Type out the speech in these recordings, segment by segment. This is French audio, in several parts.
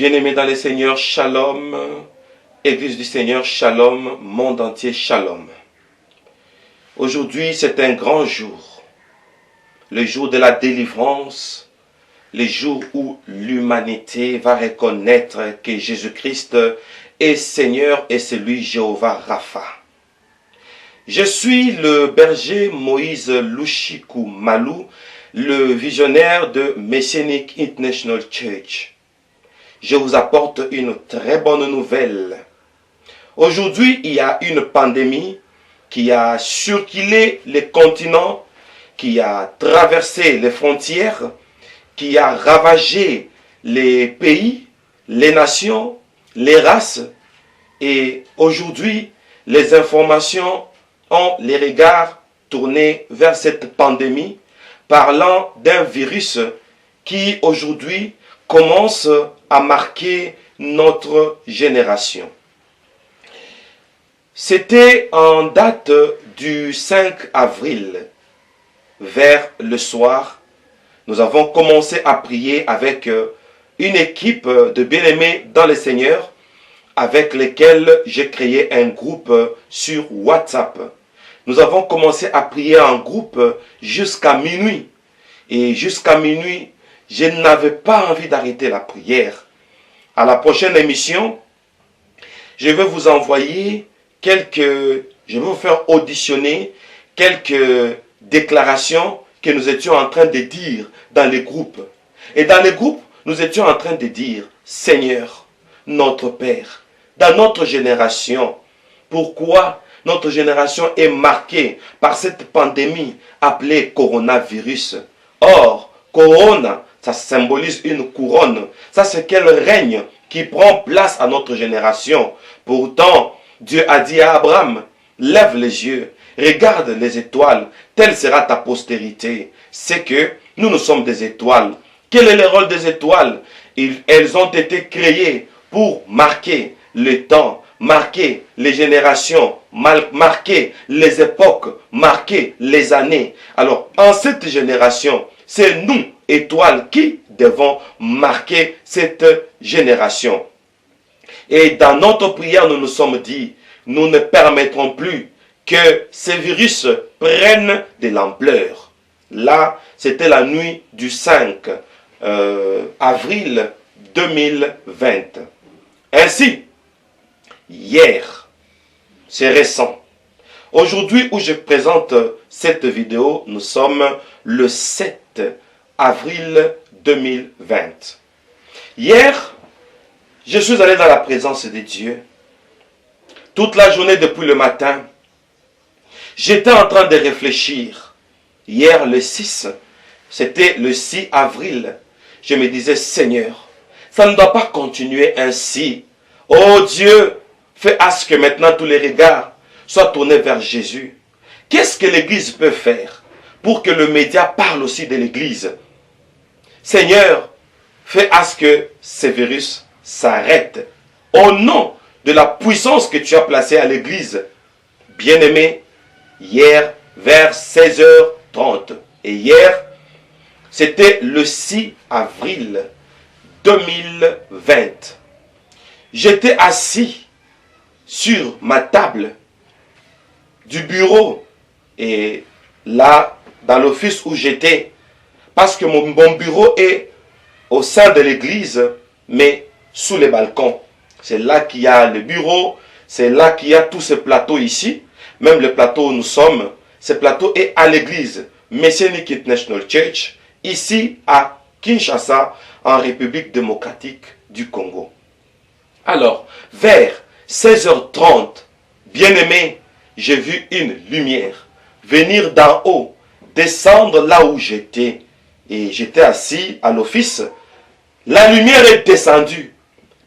Bien-aimés dans le Seigneur, Shalom. Église du Seigneur, Shalom. Monde entier, Shalom. Aujourd'hui, c'est un grand jour. Le jour de la délivrance. Le jour où l'humanité va reconnaître que Jésus-Christ est Seigneur et c'est lui Jéhovah Rapha. Je suis le berger Moïse Lushiku Malou, le visionnaire de Messianic International Church. Je vous apporte une très bonne nouvelle. Aujourd'hui, il y a une pandémie qui a circulé les continents, qui a traversé les frontières, qui a ravagé les pays, les nations, les races. Et aujourd'hui, les informations ont les regards tournés vers cette pandémie, parlant d'un virus qui aujourd'hui commence à marquer notre génération. C'était en date du 5 avril, vers le soir. Nous avons commencé à prier avec une équipe de bien-aimés dans le Seigneur, avec lesquels j'ai créé un groupe sur WhatsApp. Nous avons commencé à prier en groupe jusqu'à minuit. Et jusqu'à minuit, je n'avais pas envie d'arrêter la prière. À la prochaine émission, je vais vous envoyer je vais vous faire auditionner quelques déclarations que nous étions en train de dire dans les groupes. Et dans les groupes, nous étions en train de dire, Seigneur, notre Père, dans notre génération, pourquoi notre génération est marquée par cette pandémie appelée coronavirus? Or, corona, ça symbolise une couronne. Ça, c'est quel règne qui prend place à notre génération. Pourtant, Dieu a dit à Abraham, lève les yeux, regarde les étoiles, telle sera ta postérité. C'est que nous sommes des étoiles. Quel est le rôle des étoiles? Elles ont été créées pour marquer le temps, marquer les générations, marquer les époques, marquer les années. Alors, en cette génération, c'est nous, étoiles, qui devons marquer cette génération. Et dans notre prière, nous nous sommes dit, nous ne permettrons plus que ces virus prennent de l'ampleur. Là, c'était la nuit du 5 avril 2020. Ainsi, hier, c'est récent. Aujourd'hui où je présente cette vidéo, nous sommes le 7 avril 2020. Hier, je suis allé dans la présence de Dieu. Toute la journée depuis le matin, j'étais en train de réfléchir. Hier, le 6, c'était le 6 avril. Je me disais, Seigneur, ça ne doit pas continuer ainsi. Oh Dieu, fais à ce que maintenant tous les regards soient tournés vers Jésus. Qu'est-ce que l'Église peut faire pour que le média parle aussi de l'Église? Seigneur, fais à ce que ces virus s'arrêtent. Au nom de la puissance que tu as placée à l'Église. Bien-aimé, hier vers 16h30. Et hier, c'était le 6 avril 2020. J'étais assis sur ma table du bureau. Et là, dans l'office où j'étais, parce que mon bureau est au sein de l'église, mais sous les balcons. C'est là qu'il y a le bureau, c'est là qu'il y a tout ce plateau ici. Même le plateau où nous sommes, ce plateau est à l'église Messianic International Church, ici à Kinshasa, en République démocratique du Congo. Alors, vers 16h30, bien-aimé, j'ai vu une lumière venir d'en haut, descendre là où j'étais. Et j'étais assis à l'office. La lumière est descendue.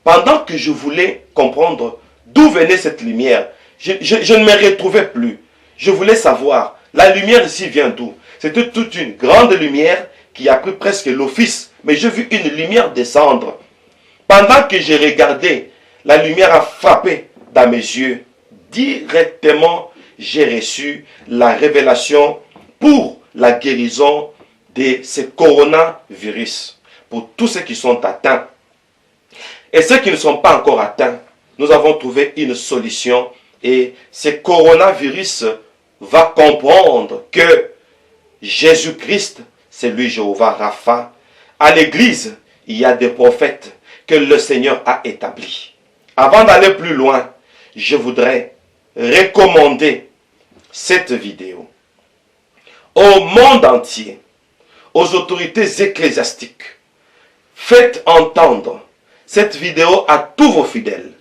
Pendant que je voulais comprendre d'où venait cette lumière, je ne me retrouvais plus. Je voulais savoir, la lumière ici vient d'où? C'était toute une grande lumière qui a pris presque l'office. Mais j'ai vu une lumière descendre. Pendant que j'ai regardé, la lumière a frappé dans mes yeux. Directement, j'ai reçu la révélation pour la guérison de ce coronavirus. Pour tous ceux qui sont atteints. Et ceux qui ne sont pas encore atteints, nous avons trouvé une solution. Et ce coronavirus va comprendre que Jésus-Christ, c'est lui Jéhovah Rapha. À l'église, il y a des prophètes que le Seigneur a établis. Avant d'aller plus loin, je voudrais recommander cette vidéo au monde entier, aux autorités ecclésiastiques. Faites entendre cette vidéo à tous vos fidèles.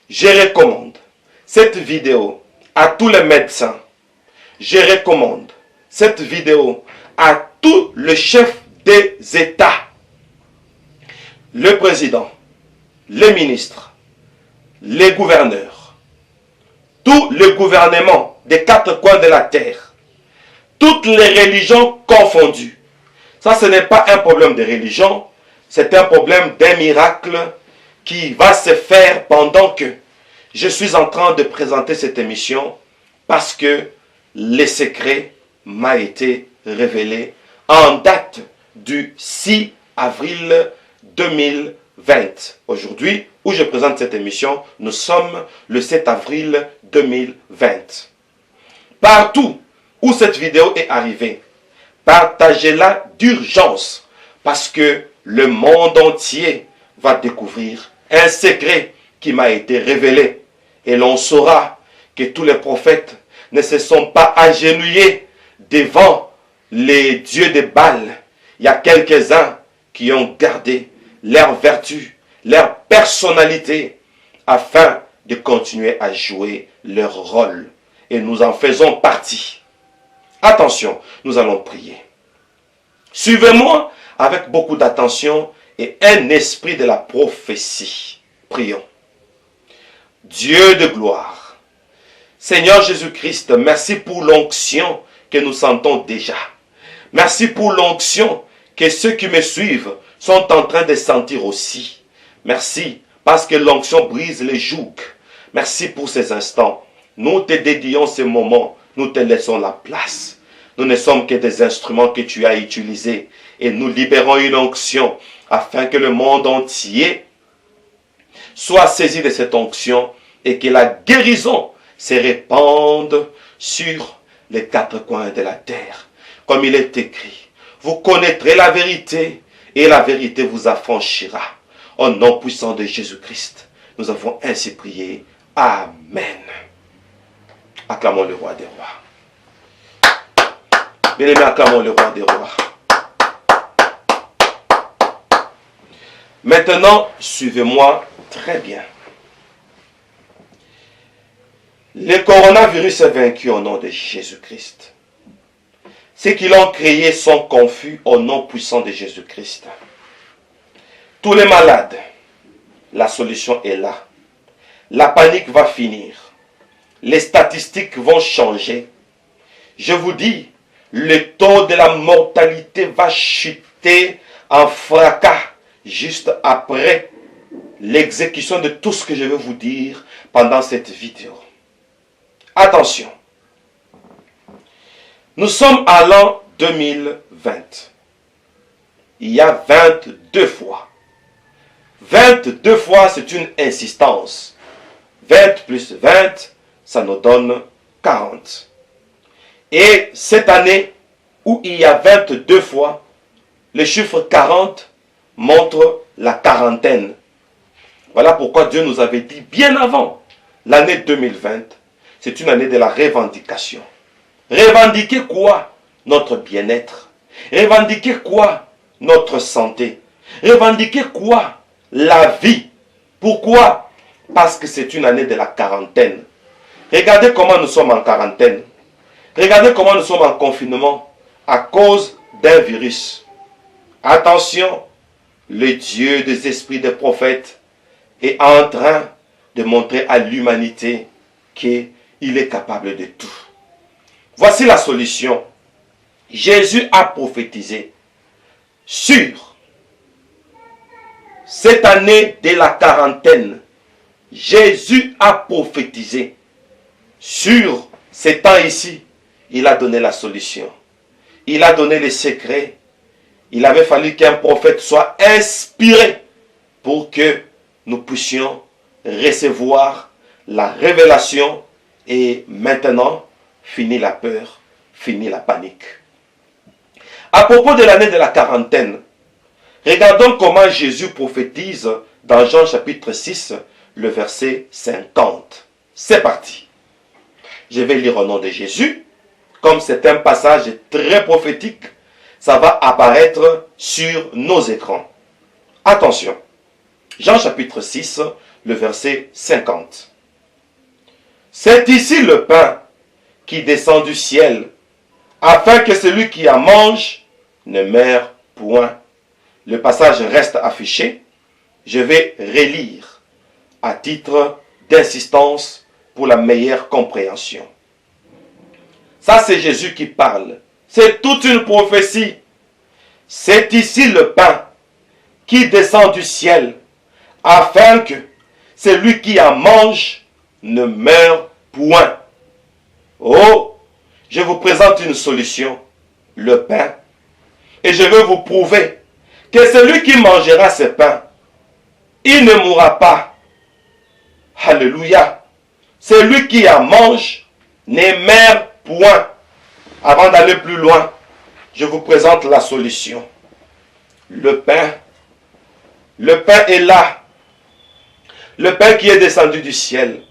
Je recommande cette vidéo à tous les médecins. Je recommande cette vidéo à tous les chefs des États, le président, les ministres, les gouverneurs, tous les gouvernements des quatre coins de la terre, toutes les religions confondues. Ça, ce n'est pas un problème de religion, c'est un problème d'un miracle qui va se faire pendant que je suis en train de présenter cette émission, parce que le secret m'a été révélé en date du 6 avril 2020. Aujourd'hui, où je présente cette émission, nous sommes le 7 avril 2020. Partout où cette vidéo est arrivée, partagez-la d'urgence, parce que le monde entier va découvrir un secret qui m'a été révélé. Et l'on saura que tous les prophètes ne se sont pas agenouillés devant les dieux de Baal. Il y a quelques-uns qui ont gardé leur vertu, leur personnalité, afin de continuer à jouer leur rôle. Et nous en faisons partie. Attention, nous allons prier. Suivez-moi avec beaucoup d'attention et un esprit de la prophétie. Prions. Dieu de gloire, Seigneur Jésus-Christ, merci pour l'onction que nous sentons déjà. Merci pour l'onction que ceux qui me suivent sont en train de sentir aussi. Merci parce que l'onction brise les jougs. Merci pour ces instants. Nous te dédions ces moments, nous te laissons la place. Nous ne sommes que des instruments que tu as utilisés et nous libérons une onction afin que le monde entier soit saisi de cette onction et que la guérison se répande sur les quatre coins de la terre. Comme il est écrit, vous connaîtrez la vérité et la vérité vous affranchira. Au nom puissant de Jésus-Christ, nous avons ainsi prié. Amen. Acclamons le roi des rois. Bien-aimés, acclamons le roi des rois. Maintenant, suivez-moi très bien. Le coronavirus est vaincu au nom de Jésus-Christ. Ceux qui l'ont créé sont confus au nom puissant de Jésus-Christ. Tous les malades, la solution est là. La panique va finir. Les statistiques vont changer. Je vous dis, le taux de la mortalité va chuter en fracas juste après l'exécution de tout ce que je vais vous dire pendant cette vidéo. Attention, nous sommes à l'an 2020. Il y a 22 fois. 22 fois, c'est une insistance. 20 plus 20, ça nous donne 40. Et cette année, où il y a 22 fois, le chiffre 40 montre la quarantaine. Voilà pourquoi Dieu nous avait dit bien avant l'année 2020, c'est une année de la revendication. Revendiquer quoi? Notre bien-être. Revendiquer quoi? Notre santé. Revendiquer quoi? La vie. Pourquoi? Parce que c'est une année de la quarantaine. Regardez comment nous sommes en quarantaine. Regardez comment nous sommes en confinement à cause d'un virus. Attention, le Dieu des esprits des prophètes est en train de montrer à l'humanité qu'il est capable de tout. Voici la solution. Jésus a prophétisé sur cette année de la quarantaine. Jésus a prophétisé sur ces temps ici. Il a donné la solution. Il a donné les secrets. Il avait fallu qu'un prophète soit inspiré pour que nous puissions recevoir la révélation et maintenant, fini la peur, fini la panique. À propos de l'année de la quarantaine, regardons comment Jésus prophétise dans Jean chapitre 6, le verset 50. C'est parti. Je vais lire au nom de Jésus. Comme c'est un passage très prophétique, ça va apparaître sur nos écrans. Attention. Jean chapitre 6, le verset 50. C'est ici le pain qui descend du ciel, afin que celui qui en mange ne meure point. Le passage reste affiché. Je vais relire à titre d'insistance pour la meilleure compréhension. Ça, c'est Jésus qui parle. C'est toute une prophétie. C'est ici le pain qui descend du ciel, afin que celui qui en mange ne meure point. Oh, je vous présente une solution, le pain. Et je veux vous prouver que celui qui mangera ce pain, il ne mourra pas. Alléluia. Celui qui en mange ne meurt point. Avant d'aller plus loin, je vous présente la solution. Le pain. Le pain est là. Le pain qui est descendu du ciel.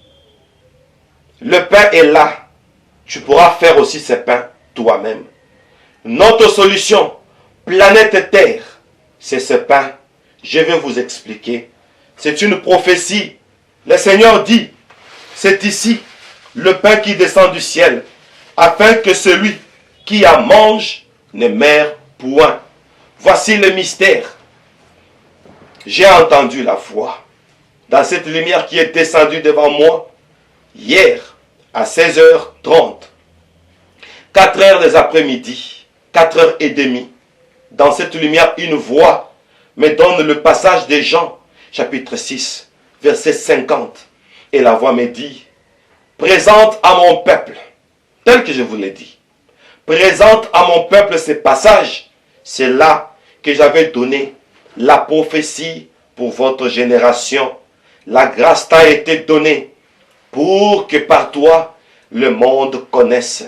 Le pain est là. Tu pourras faire aussi ce pain toi-même. Notre solution, planète Terre, c'est ce pain. Je vais vous expliquer. C'est une prophétie. Le Seigneur dit, c'est ici le pain qui descend du ciel, afin que celui qui en mange ne meure point. Voici le mystère. J'ai entendu la voix dans cette lumière qui est descendue devant moi hier à 16h30, 4h des après-midi, 4h30. Dans cette lumière, une voix me donne le passage de Jean, chapitre 6, verset 50. Et la voix me dit, présente à mon peuple, tel que je vous l'ai dit, présente à mon peuple ces passages. C'est là que j'avais donné la prophétie pour votre génération. La grâce t'a été donnée pour que par toi, le monde connaisse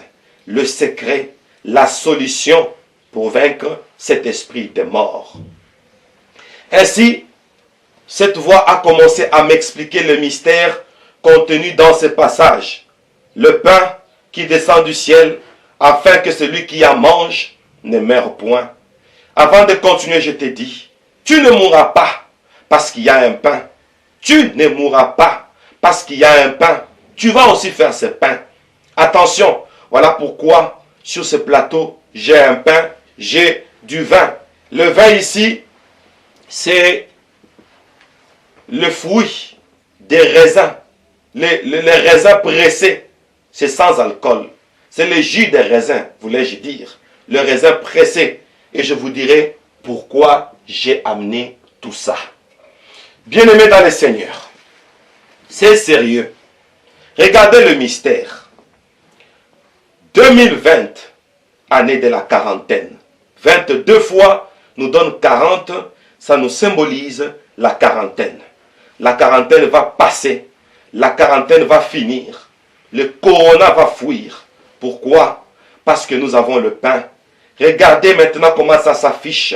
le secret, la solution pour vaincre cet esprit de mort. Ainsi, cette voix a commencé à m'expliquer le mystère contenu dans ce passage. Le pain qui descend du ciel, afin que celui qui en mange ne meure point. Avant de continuer, je t'ai dit, tu ne mourras pas parce qu'il y a un pain. Tu ne mourras pas parce qu'il y a un pain. Tu vas aussi faire ce pain. Attention, voilà pourquoi sur ce plateau, j'ai un pain, j'ai du vin. Le vin ici, c'est le fruit des raisins. Les raisins pressés, c'est sans alcool. C'est le jus des raisins, voulais-je dire. Le raisin pressé. Et je vous dirai pourquoi j'ai amené tout ça. Bien-aimés dans le Seigneur, c'est sérieux. Regardez le mystère. 2020, année de la quarantaine. 22 fois nous donne 40, ça nous symbolise la quarantaine. La quarantaine va passer, la quarantaine va finir, le corona va fuir. Pourquoi? Parce que nous avons le pain. Regardez maintenant comment ça s'affiche.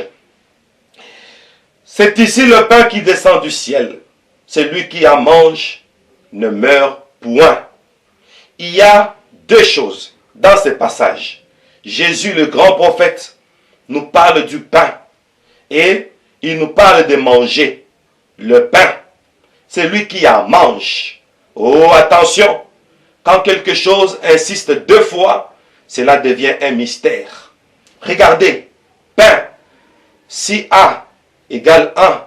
C'est ici le pain qui descend du ciel. Celui qui en mange ne meurt point. Il y a deux choses dans ce passage. Jésus, le grand prophète, nous parle du pain et il nous parle de manger. Le pain, celui qui en mange. Oh, attention, quand quelque chose insiste deux fois, cela devient un mystère. Regardez, pain, si A égale 1,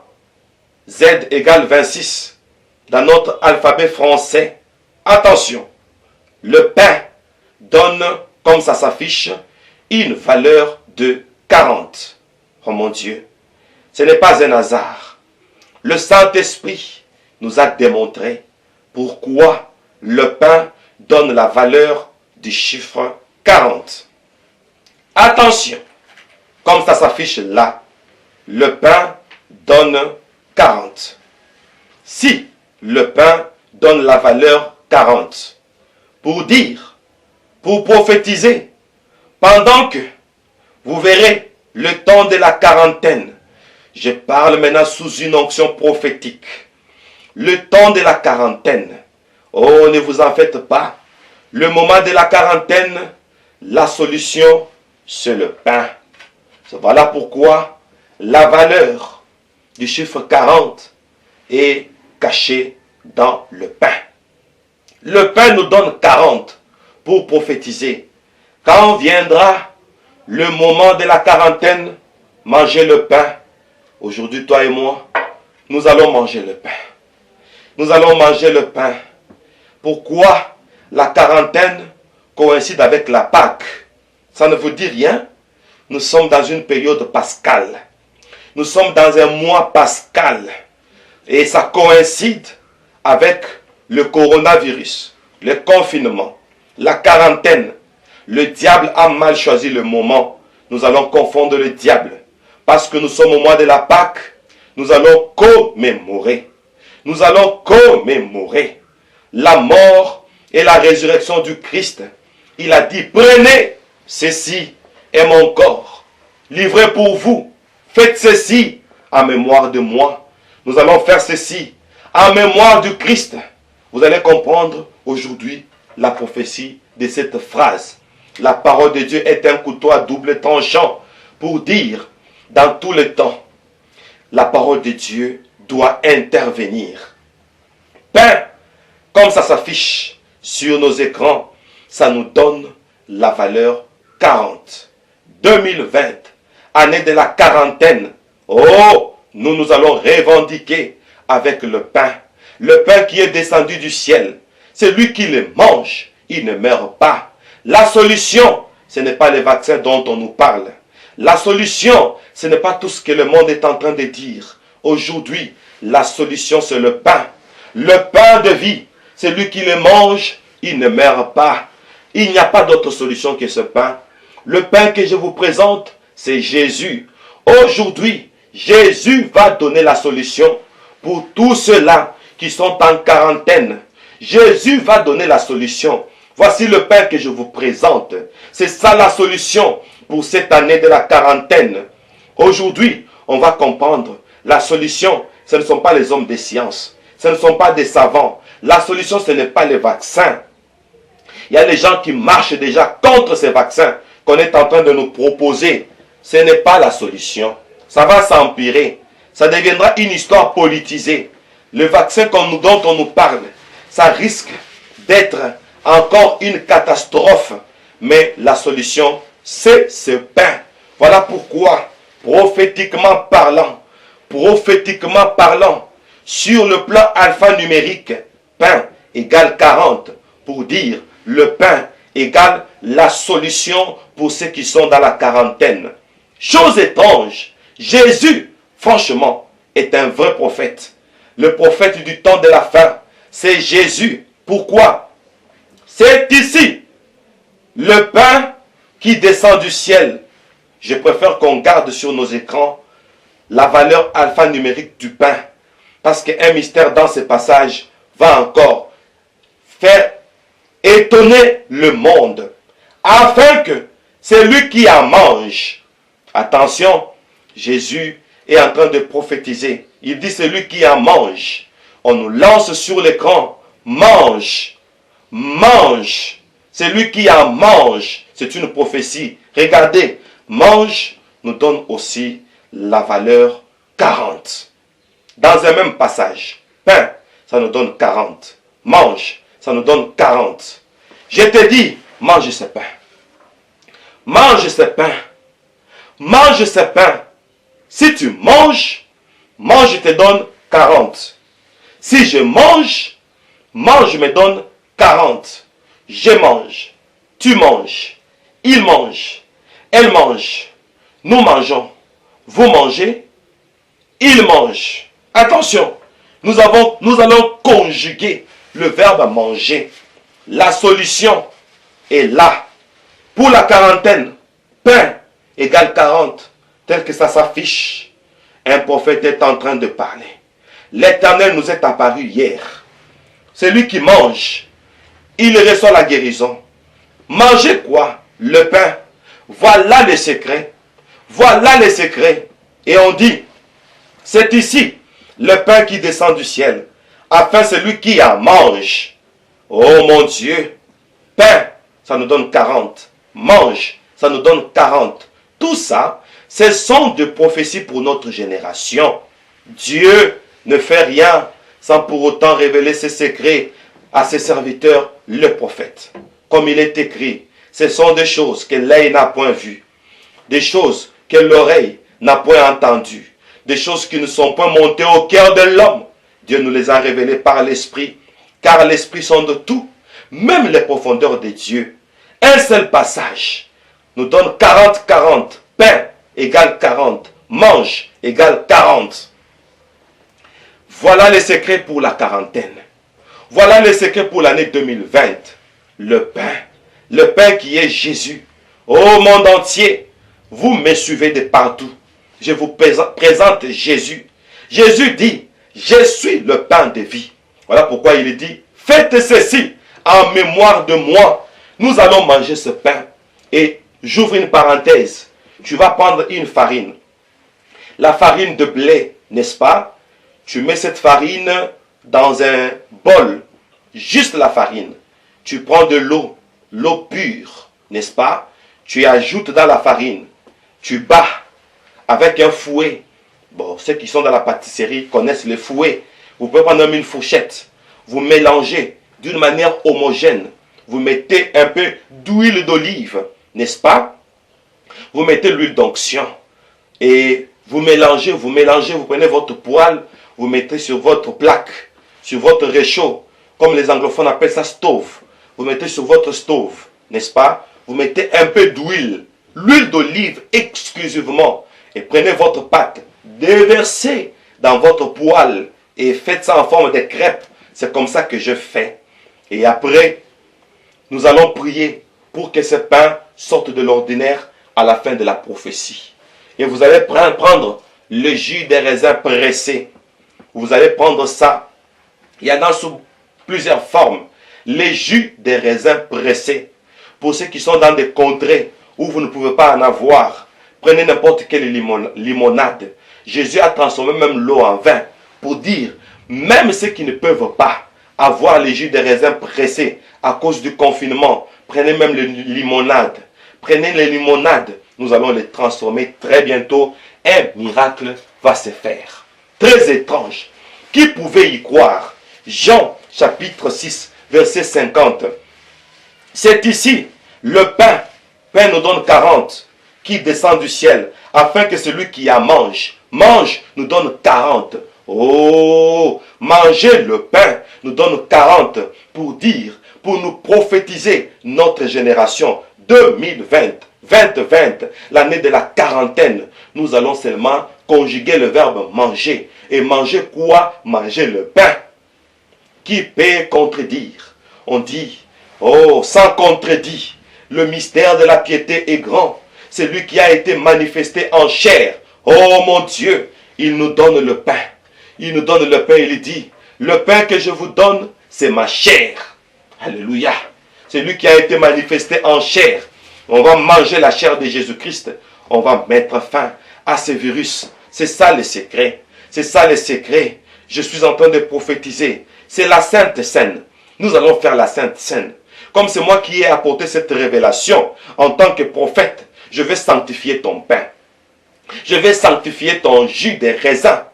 Z égale 26, dans notre alphabet français, attention, le pain donne, comme ça s'affiche, une valeur de 40. Oh mon Dieu, ce n'est pas un hasard. Le Saint-Esprit nous a démontré pourquoi le pain donne la valeur du chiffre 40. Attention, comme ça s'affiche là, le pain donne 40. si le pain donne la valeur 40, pour dire, pour prophétiser, pendant que vous verrez le temps de la quarantaine, je parle maintenant sous une onction prophétique, le temps de la quarantaine, oh ne vous en faites pas, le moment de la quarantaine, la solution c'est le pain. Voilà pourquoi la valeur du chiffre 40 est cachée dans le pain. Le pain nous donne 40 pour prophétiser. Quand viendra le moment de la quarantaine, manger le pain. Aujourd'hui, toi et moi, nous allons manger le pain. Nous allons manger le pain. Pourquoi la quarantaine coïncide avec la Pâque? Ça ne vous dit rien? Nous sommes dans une période pascale. Nous sommes dans un mois pascal. Et ça coïncide avec le coronavirus, le confinement, la quarantaine. Le diable a mal choisi le moment. Nous allons confondre le diable. Parce que nous sommes au mois de la Pâque, nous allons commémorer. Nous allons commémorer la mort et la résurrection du Christ. Il a dit, prenez ceci est mon corps, livré pour vous. Faites ceci en mémoire de moi. Nous allons faire ceci en mémoire du Christ. Vous allez comprendre aujourd'hui la prophétie de cette phrase. La parole de Dieu est un couteau à double tranchant pour dire, dans tous les temps, la parole de Dieu doit intervenir. Pain, comme ça s'affiche sur nos écrans, ça nous donne la valeur 40. 2020, année de la quarantaine. Oh, nous allons revendiquer avec le pain. Le pain qui est descendu du ciel. Celui qui le mange, il ne meurt pas. La solution, ce n'est pas les vaccins dont on nous parle. La solution, ce n'est pas tout ce que le monde est en train de dire. Aujourd'hui, la solution, c'est le pain. Le pain de vie. Celui qui le mange, il ne meurt pas. Il n'y a pas d'autre solution que ce pain. Le pain que je vous présente, c'est Jésus. Aujourd'hui, Jésus va donner la solution pour tous ceux-là qui sont en quarantaine. Jésus va donner la solution. Voici le pain que je vous présente. C'est ça la solution pour cette année de la quarantaine. Aujourd'hui, on va comprendre la solution. Ce ne sont pas les hommes des sciences. Ce ne sont pas des savants. La solution, ce n'est pas les vaccins. Il y a des gens qui marchent déjà contre ces vaccins qu'on est en train de nous proposer. Ce n'est pas la solution. Ça va s'empirer. Ça deviendra une histoire politisée. Le vaccin dont on nous parle, ça risque d'être encore une catastrophe. Mais la solution, c'est ce pain. Voilà pourquoi, prophétiquement parlant, sur le plan alphanumérique, pain égale 40, pour dire le pain égale la solution pour ceux qui sont dans la quarantaine. Chose étrange, Jésus, franchement, est un vrai prophète. Le prophète du temps de la fin, c'est Jésus. Pourquoi? C'est ici le pain qui descend du ciel. Je préfère qu'on garde sur nos écrans la valeur alphanumérique du pain. Parce qu'un mystère dans ce passage va encore faire étonner le monde. Afin que celui qui en mange, attention, Jésus est en train de prophétiser. Il dit celui qui en mange. On nous lance sur l'écran, mange, mange. Celui qui en mange, c'est une prophétie. Regardez, mange nous donne aussi la valeur 40. Dans un même passage, pain, ça nous donne 40. Mange, ça nous donne 40. Je te dis, mange ce pain. Mange ce pain. Mange ce pain. Si tu manges, mange te donne 40. Si je mange, mange me donne 40. Je mange, tu manges, il mange, elle mange, nous mangeons, vous mangez, il mange. Attention, nous allons conjuguer le verbe manger. La solution est là. Pour la quarantaine, pain égale 40, tel que ça s'affiche. Un prophète est en train de parler. l'Éternel nous est apparu hier. Celui qui mange, il reçoit la guérison. Mangez quoi? Le pain. Voilà le secret. Voilà le secret. Et on dit, c'est ici le pain qui descend du ciel, afin celui qui en mange. Oh mon Dieu, pain, ça nous donne 40. Mange, ça nous donne 40. Tout ça, ce sont des prophéties pour notre génération. Dieu ne fait rien sans pour autant révéler ses secrets à ses serviteurs, le prophète. Comme il est écrit, ce sont des choses que l'œil n'a point vues, des choses que l'oreille n'a point entendues, des choses qui ne sont point montées au cœur de l'homme. Dieu nous les a révélées par l'Esprit, car l'Esprit sonde tout, même les profondeurs de Dieu. Un seul passage nous donne 40-40. Pain égale 40. Mange égale 40. Voilà les secrets pour la quarantaine. Voilà les secrets pour l'année 2020. Le pain qui est Jésus. Au monde entier, vous me suivez de partout. Je vous présente Jésus. Jésus dit, je suis le pain de vie. Voilà pourquoi il dit, faites ceci en mémoire de moi. Nous allons manger ce pain. Et j'ouvre une parenthèse. Tu vas prendre une farine. La farine de blé, n'est-ce pas? Tu mets cette farine dans un bol. Juste la farine. Tu prends de l'eau. L'eau pure, n'est-ce pas? Tu ajoutes dans la farine. Tu bats avec un fouet. Bon, ceux qui sont dans la pâtisserie connaissent le fouet. Vous pouvez prendre même une fourchette. Vous mélangez d'une manière homogène. Vous mettez un peu d'huile d'olive, n'est-ce pas? Vous mettez l'huile d'onction. Et vous mélangez, vous prenez votre poêle, vous mettez sur votre plaque, sur votre réchaud, comme les anglophones appellent ça stove. Vous mettez sur votre stove, n'est-ce pas? Vous mettez un peu d'huile, l'huile d'olive exclusivement. Et prenez votre pâte, déversez dans votre poêle et faites ça en forme de crêpe. C'est comme ça que je fais. Et après, nous allons prier pour que ce pain sorte de l'ordinaire à la fin de la prophétie. Et vous allez prendre le jus des raisins pressés. Vous allez prendre ça. Il y en a sous plusieurs formes. Les jus des raisins pressés. Pour ceux qui sont dans des contrées où vous ne pouvez pas en avoir, prenez n'importe quelle limonade. Jésus a transformé même l'eau en vin pour dire, même ceux qui ne peuvent pas avoir les jus des raisins pressés à cause du confinement, prenez même les limonades. Prenez les limonades, nous allons les transformer très bientôt. Un miracle va se faire. Très étrange. Qui pouvait y croire? Jean chapitre 6, verset 50. C'est ici le pain nous donne 40, qui descend du ciel, afin que celui qui en mange, nous donne 40. Oh, manger le pain nous donne 40 pour dire, pour nous prophétiser notre génération 2020, 2020, l'année de la quarantaine. Nous allons seulement conjuguer le verbe manger. Et manger quoi? Manger le pain. Qui peut contredire? On dit, oh, sans contredit, le mystère de la piété est grand. C'est lui qui a été manifesté en chair. Oh mon Dieu, il nous donne le pain. Il nous donne le pain, il dit, le pain que je vous donne, c'est ma chair. Alléluia. C'est lui qui a été manifesté en chair. On va manger la chair de Jésus-Christ. On va mettre fin à ce virus. C'est ça le secret. C'est ça le secret. Je suis en train de prophétiser. C'est la Sainte Seine. Nous allons faire la Sainte Seine. Comme c'est moi qui ai apporté cette révélation en tant que prophète, je vais sanctifier ton pain. Je vais sanctifier ton jus de raisin.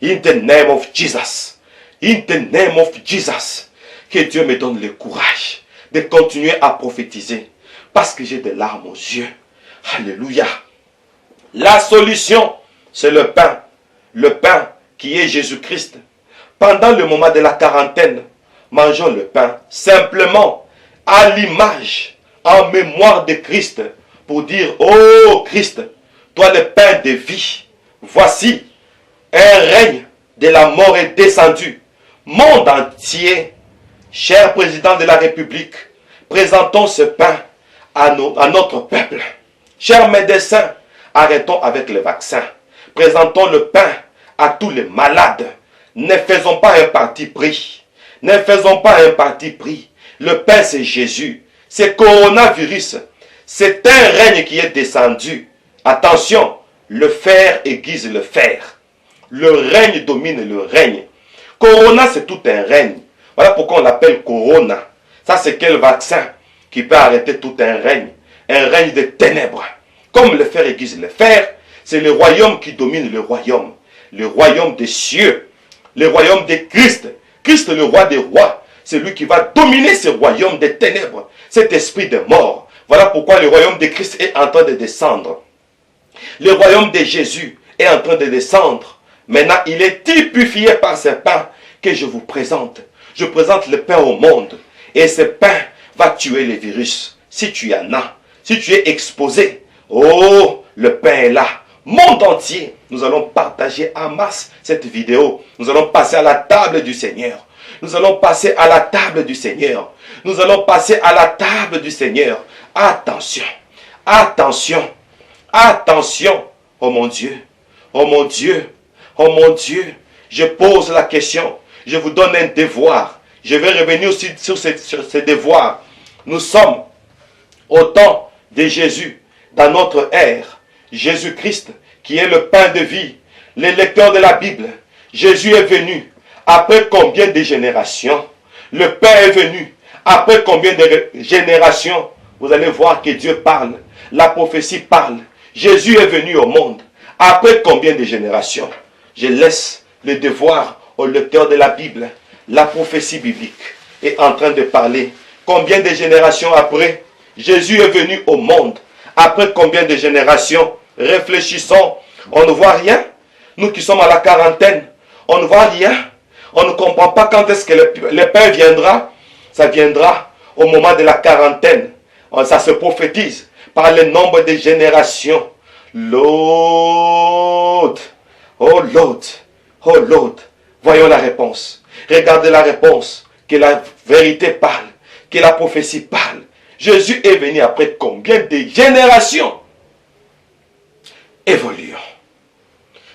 In the name of Jesus. In the name of Jesus. Que Dieu me donne le courage de continuer à prophétiser. Parce que j'ai des larmes aux yeux. Alléluia. La solution, c'est le pain. Le pain qui est Jésus-Christ. Pendant le moment de la quarantaine, mangeons le pain simplement à l'image, en mémoire de Christ, pour dire, oh Christ, toi le pain de vie, voici, un règne de la mort est descendu. Monde entier, cher président de la République, présentons ce pain à notre peuple. Chers médecins, arrêtons avec les vaccins. Présentons le pain à tous les malades. Ne faisons pas un parti pris. Ne faisons pas un parti pris. Le pain, c'est Jésus. C'est coronavirus. C'est un règne qui est descendu. Attention, le fer aiguise le fer. Le règne domine le règne. Corona, c'est tout un règne. Voilà pourquoi on l'appelle Corona. Ça, c'est quel vaccin qui peut arrêter tout un règne? Un règne de ténèbres. Comme le fer aiguise le fer, c'est le royaume qui domine le royaume. Le royaume des cieux. Le royaume de Christ. Christ, le roi des rois. C'est lui qui va dominer ce royaume des ténèbres. Cet esprit de mort. Voilà pourquoi le royaume de Christ est en train de descendre. Le royaume de Jésus est en train de descendre. Maintenant, il est typifié par ce pain que je vous présente. Je présente le pain au monde. Et ce pain va tuer les virus. Si tu en as, si tu es exposé, oh, le pain est là. Monde entier, nous allons partager en masse cette vidéo. Nous allons passer à la table du Seigneur. Nous allons passer à la table du Seigneur. Nous allons passer à la table du Seigneur. Attention, attention, attention. Oh mon Dieu, oh mon Dieu, oh mon Dieu. Je pose la question. Je vous donne un devoir. Je vais revenir aussi sur ce devoir. Nous sommes au temps de Jésus, dans notre ère. Jésus-Christ, qui est le pain de vie, les lecteurs de la Bible. Jésus est venu après combien de générations? Le pain est venu après combien de générations? Vous allez voir que Dieu parle, la prophétie parle. Jésus est venu au monde après combien de générations? Je laisse le devoir aux lecteurs de la Bible. La prophétie biblique est en train de parler. Combien de générations après? Jésus est venu au monde. Après combien de générations? Réfléchissons. On ne voit rien. Nous qui sommes à la quarantaine, on ne voit rien. On ne comprend pas quand est-ce que le pain viendra. Ça viendra au moment de la quarantaine. Ça se prophétise par le nombre de générations. L'autre. Oh l'autre. Oh l'autre. Voyons la réponse. Regardez la réponse. Que la vérité parle. Que la prophétie parle. Jésus est venu après combien de générations? Évoluons.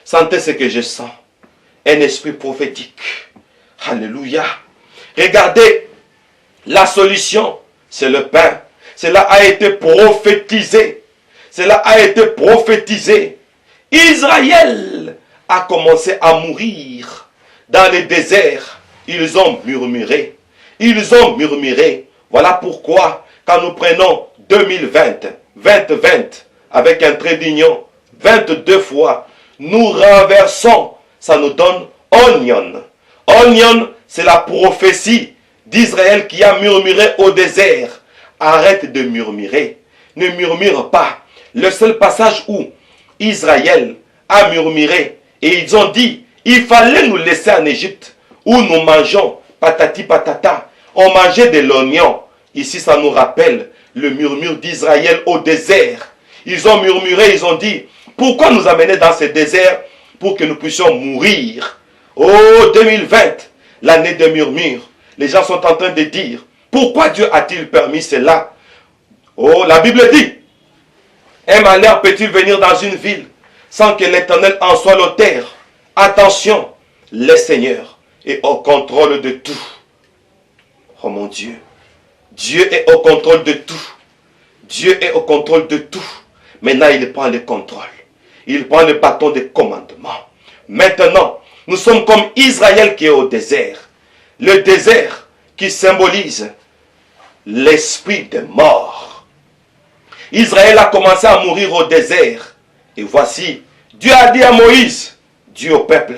Sentez ce que je sens. Un esprit prophétique. Alléluia. Regardez. La solution, c'est le pain. Cela a été prophétisé. Cela a été prophétisé. Israël a commencé à mourir dans le désert. Ils ont murmuré. Ils ont murmuré. Voilà pourquoi, quand nous prenons 2020, 2020, avec un trait d'union, 22 fois, nous renversons. Ça nous donne onion. Onion, c'est la prophétie d'Israël qui a murmuré au désert. Arrête de murmurer. Ne murmure pas. Le seul passage où Israël a murmuré et ils ont dit, il fallait nous laisser en Égypte où nous mangeons patati patata. On mangeait de l'oignon. Ici, ça nous rappelle le murmure d'Israël au désert. Ils ont murmuré, ils ont dit, pourquoi nous amener dans ce désert pour que nous puissions mourir? Oh, 2020, l'année des murmures. Les gens sont en train de dire, pourquoi Dieu a-t-il permis cela? Oh, la Bible dit, un malheur peut-il venir dans une ville sans que l'Éternel en soit l'auteur? Attention, le Seigneur est au contrôle de tout. Oh mon Dieu, Dieu est au contrôle de tout. Dieu est au contrôle de tout. Maintenant, il prend le contrôle. Il prend le bâton de commandement. Maintenant, nous sommes comme Israël qui est au désert. Le désert qui symbolise l'esprit de mort. Israël a commencé à mourir au désert. Et voici, Dieu a dit à Moïse, Dieu au peuple,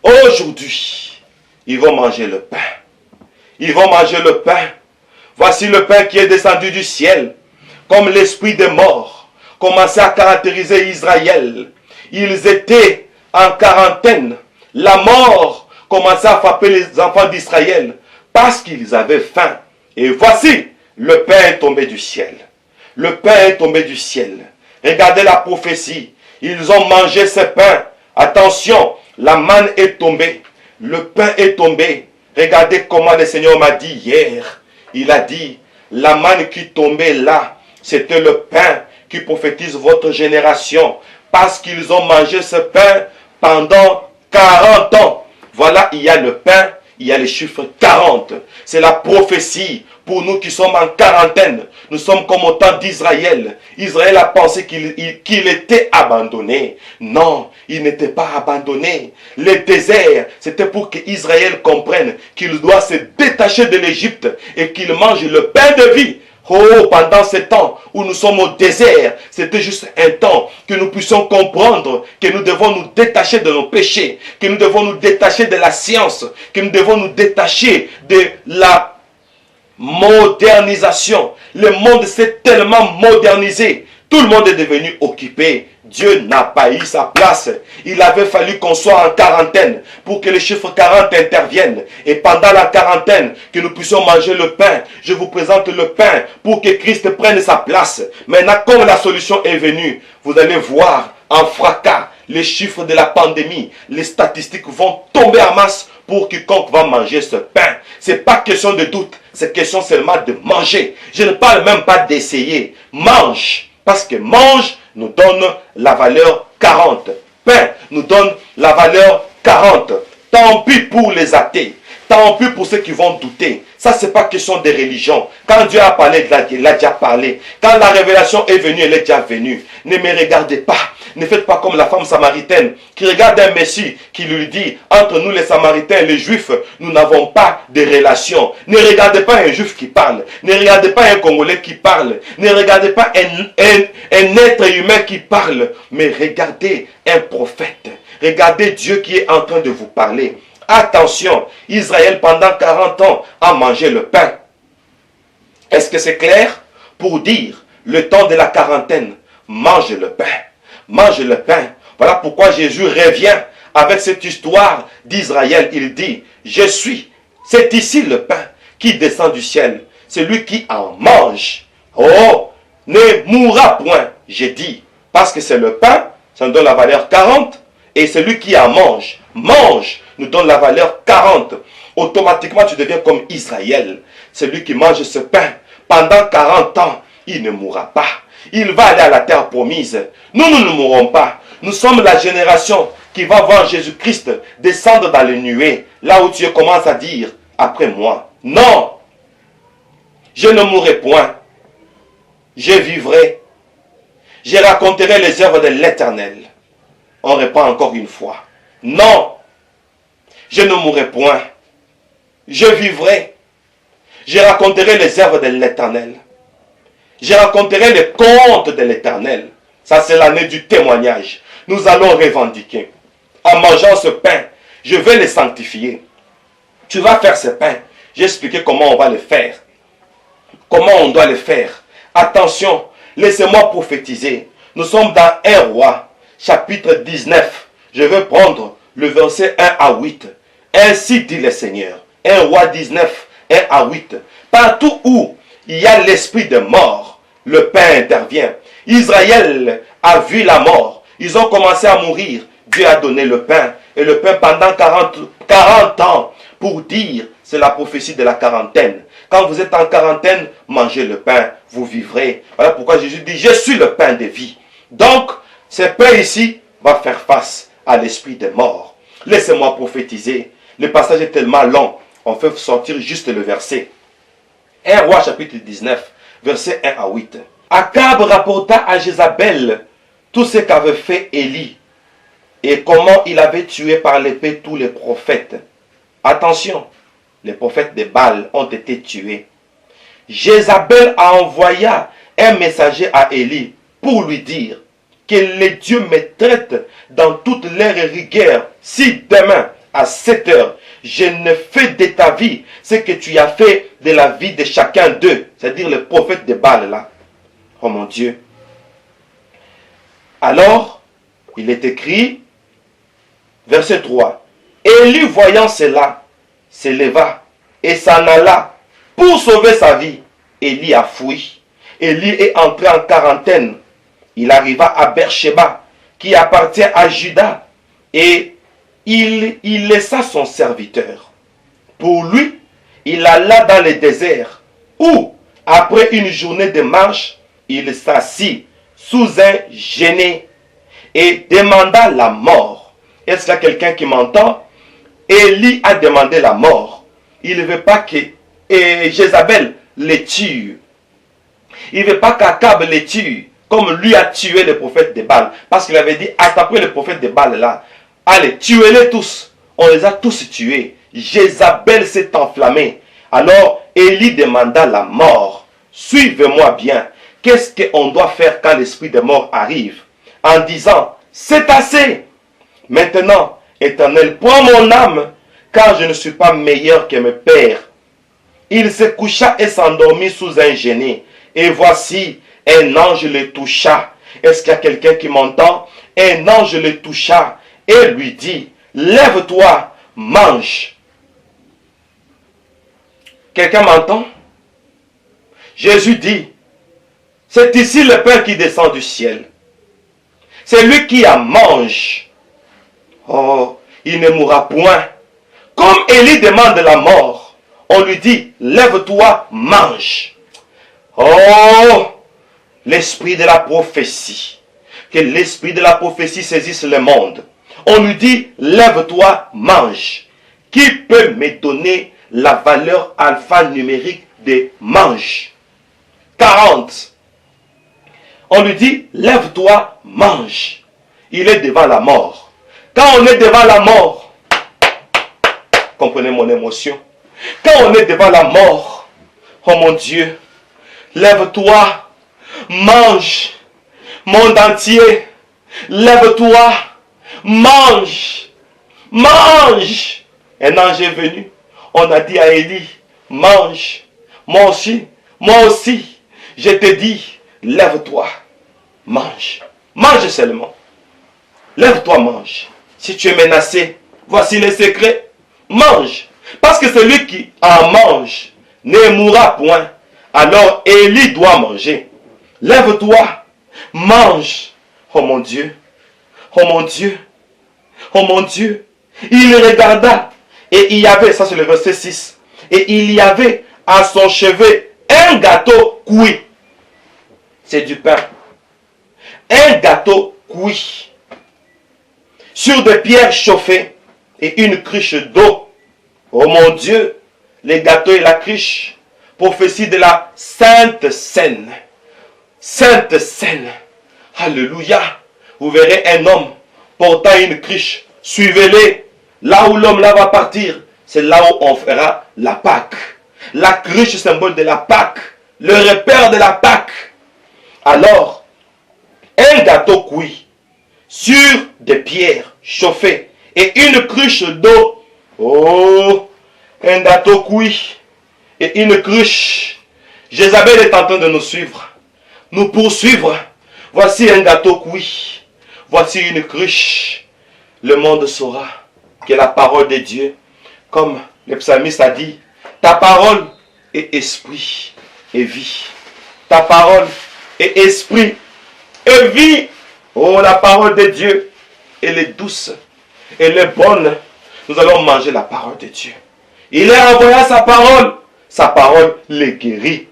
aujourd'hui, ils vont manger le pain. Ils vont manger le pain. Voici le pain qui est descendu du ciel, comme l'esprit de mort, commençait à caractériser Israël. Ils étaient en quarantaine. La mort commençait à frapper les enfants d'Israël parce qu'ils avaient faim. Et voici, le pain est tombé du ciel. Le pain est tombé du ciel. Regardez la prophétie. Ils ont mangé ce pain. Attention, la manne est tombée. Le pain est tombé. Regardez comment le Seigneur m'a dit hier. Il a dit, la manne qui tombait là, c'était le pain qui prophétise votre génération. Parce qu'ils ont mangé ce pain pendant 40 ans. Voilà, il y a le pain, il y a le chiffre 40. C'est la prophétie pour nous qui sommes en quarantaine. Nous sommes comme au temps d'Israël. Israël a pensé qu'il était abandonné. Non, il n'était pas abandonné. Le désert, c'était pour qu'Israël comprenne qu'il doit se détacher de l'Égypte et qu'il mange le pain de vie. Oh, pendant ce temps où nous sommes au désert, c'était juste un temps que nous puissions comprendre que nous devons nous détacher de nos péchés, que nous devons nous détacher de la science, que nous devons nous détacher de la modernisation. Le monde s'est tellement modernisé. Tout le monde est devenu occupé. Dieu n'a pas eu sa place. Il avait fallu qu'on soit en quarantaine pour que le chiffre 40 intervienne. Et pendant la quarantaine, que nous puissions manger le pain. Je vous présente le pain pour que Christ prenne sa place. Maintenant, comme la solution est venue, vous allez voir en fracas les chiffres de la pandémie. Les statistiques vont tomber en masse pour quiconque va manger ce pain. Ce n'est pas question de doute, c'est question seulement de manger. Je ne parle même pas d'essayer. Mange. Parce que mange nous donne la valeur 40. Pain nous donne la valeur 40. Tant pis pour les athées. Tant pis pour ceux qui vont douter. Ça, ce n'est pas question de religion. Quand Dieu a parlé, il a déjà parlé. Quand la révélation est venue, elle est déjà venue. Ne me regardez pas. Ne faites pas comme la femme samaritaine qui regarde un Messie qui lui dit, entre nous les Samaritains et les Juifs, nous n'avons pas de relation. Ne regardez pas un Juif qui parle. Ne regardez pas un Congolais qui parle. Ne regardez pas un être humain qui parle. Mais regardez un prophète. Regardez Dieu qui est en train de vous parler. Attention, Israël pendant 40 ans a mangé le pain. Est-ce que c'est clair? Pour dire, le temps de la quarantaine, mange le pain. Mange le pain. Voilà pourquoi Jésus revient avec cette histoire d'Israël. Il dit, je suis. C'est ici le pain qui descend du ciel. Celui qui en mange, oh, ne mourra point, j'ai dit. Parce que c'est le pain, ça nous donne la valeur 40. Et celui qui en mange, nous donne la valeur 40. Automatiquement, tu deviens comme Israël. Celui qui mange ce pain, pendant 40 ans, il ne mourra pas. Il va aller à la terre promise. Nous ne mourrons pas. Nous sommes la génération qui va voir Jésus-Christ descendre dans les nuées. Là où Dieu commence à dire, après moi, non, je ne mourrai point. Je vivrai. Je raconterai les œuvres de l'Éternel. On répond encore une fois. Non, je ne mourrai point. Je vivrai. Je raconterai les œuvres de l'Éternel. Je raconterai les contes de l'Éternel. Ça, c'est l'année du témoignage. Nous allons revendiquer. En mangeant ce pain, je vais le sanctifier. Tu vas faire ce pain. J'ai expliqué comment on va le faire. Comment on doit le faire. Attention, laissez-moi prophétiser. Nous sommes dans 1 Roi, chapitre 19. Je vais prendre le verset 1 à 8. Ainsi dit le Seigneur. 1 Roi 19, 1 à 8. Partout où il y a l'esprit de mort, le pain intervient. Israël a vu la mort. Ils ont commencé à mourir. Dieu a donné le pain. Et le pain pendant 40 ans. Pour dire, c'est la prophétie de la quarantaine. Quand vous êtes en quarantaine, mangez le pain, vous vivrez. Voilà pourquoi Jésus dit, je suis le pain de vie. Donc, ce pain ici va faire face à l'esprit de mort. Laissez-moi prophétiser. Le passage est tellement long. On fait sortir juste le verset. 1 Roi chapitre 19, verset 1 à 8. Akab rapporta à Jézabel tout ce qu'avait fait Élie et comment il avait tué par l'épée tous les prophètes. Attention, les prophètes de Baal ont été tués. Jézabel a envoyé un messager à Élie pour lui dire que les dieux me traitent dans toute leur rigueur si demain à 7 heures je ne fais de ta vie ce que tu as fait de la vie de chacun d'eux, c'est-à-dire le prophète de Baal là. Oh mon Dieu. Alors, il est écrit, verset 3, Élie voyant cela, se leva et s'en alla pour sauver sa vie. Élie a fui. Élie est entré en quarantaine. Il arriva à Beersheba, qui appartient à Juda, et il laissa son serviteur. Pour lui, il alla dans le désert, où, après une journée de marche, il s'assit sous un genêt et demanda la mort. Est-ce qu'il y a quelqu'un qui m'entend? Élie a demandé la mort. Il ne veut pas que Jézabel les tue. Il ne veut pas qu'Akab les tue, comme lui a tué les prophètes de Baal. Parce qu'il avait dit, attaquez les prophètes de Baal là. Allez, tuez-les tous. On les a tous tués. Jézabel s'est enflammée. Alors, Élie demanda la mort. Suivez-moi bien. Qu'est-ce qu'on doit faire quand l'esprit de mort arrive? En disant, c'est assez. Maintenant, Éternel, prends mon âme, car je ne suis pas meilleur que mes pères. Il se coucha et s'endormit sous un genêt. Et voici, un ange le toucha. Est-ce qu'il y a quelqu'un qui m'entend? Un ange le toucha et lui dit, lève-toi, mange. Quelqu'un m'entend? Jésus dit, c'est ici le pain qui descend du ciel. C'est lui qui en mange. Oh, il ne mourra point. Comme Élie demande la mort, on lui dit, lève-toi, mange. Oh, l'esprit de la prophétie. Que l'esprit de la prophétie saisisse le monde. On lui dit, lève-toi, mange. Qui peut me donner la valeur alphanumérique de mange? 40. On lui dit, lève-toi, mange. Il est devant la mort. Quand on est devant la mort, comprenez mon émotion. Quand on est devant la mort, oh mon Dieu, lève-toi, mange. Monde entier, lève-toi, mange. Mange. Un ange est venu. On a dit à Élie, mange. Moi aussi, je te dis, lève-toi, mange. Mange seulement. Lève-toi, mange. Si tu es menacé, voici le secret. Mange. Parce que celui qui en mange ne mourra point. Alors Élie doit manger. Lève-toi, mange. Oh mon Dieu. Oh mon Dieu. Oh mon Dieu. Il regarda. Et il y avait, ça c'est le verset 6. Et il y avait à son chevet un gâteau cuit. C'est du pain. Un gâteau cuit. Sur des pierres chauffées et une cruche d'eau. Oh mon Dieu, les gâteaux et la cruche, prophétie de la Sainte Seine. Sainte Seine. Alléluia. Vous verrez un homme portant une cruche. Suivez-les. Là où l'homme là va partir, c'est là où on fera la Pâque. La cruche, symbole de la Pâque. Le repère de la Pâque. Alors, un gâteau cuit sur des pierres chauffées et une cruche d'eau. Oh, un gâteau cuit et une cruche. Jézabel est en train de nous suivre, nous poursuivre. Voici un gâteau cuit, voici une cruche. Le monde saura que la parole de Dieu, comme le psalmiste a dit, ta parole est esprit et vie. Ta parole est esprit et vie. Oh, la parole de Dieu, elle est douce, elle est bonne. Nous allons manger la parole de Dieu. Il a envoyé sa parole les guérit.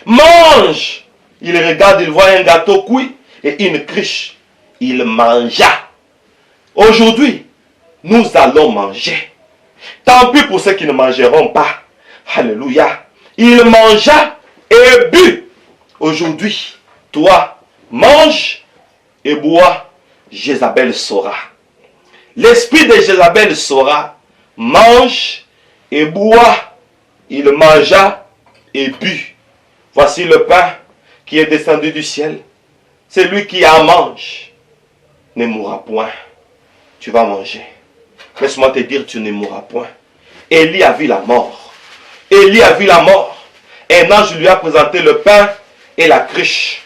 Mange. Il regarde, il voit un gâteau cuit et une cruche. Il mangea. Aujourd'hui, nous allons manger. Tant pis pour ceux qui ne mangeront pas. Alléluia. Il mangea et but. Aujourd'hui, toi, mange et bois. Jézabel saura. L'esprit de Jézabel saura. Mange et bois. Il mangea et but. Voici le pain qui est descendu du ciel. Celui qui en mange ne mourra point. Tu vas manger. Laisse-moi te dire, tu ne mourras point. Élie a vu la mort. Élie a vu la mort. Un ange lui a présenté le pain et la cruche.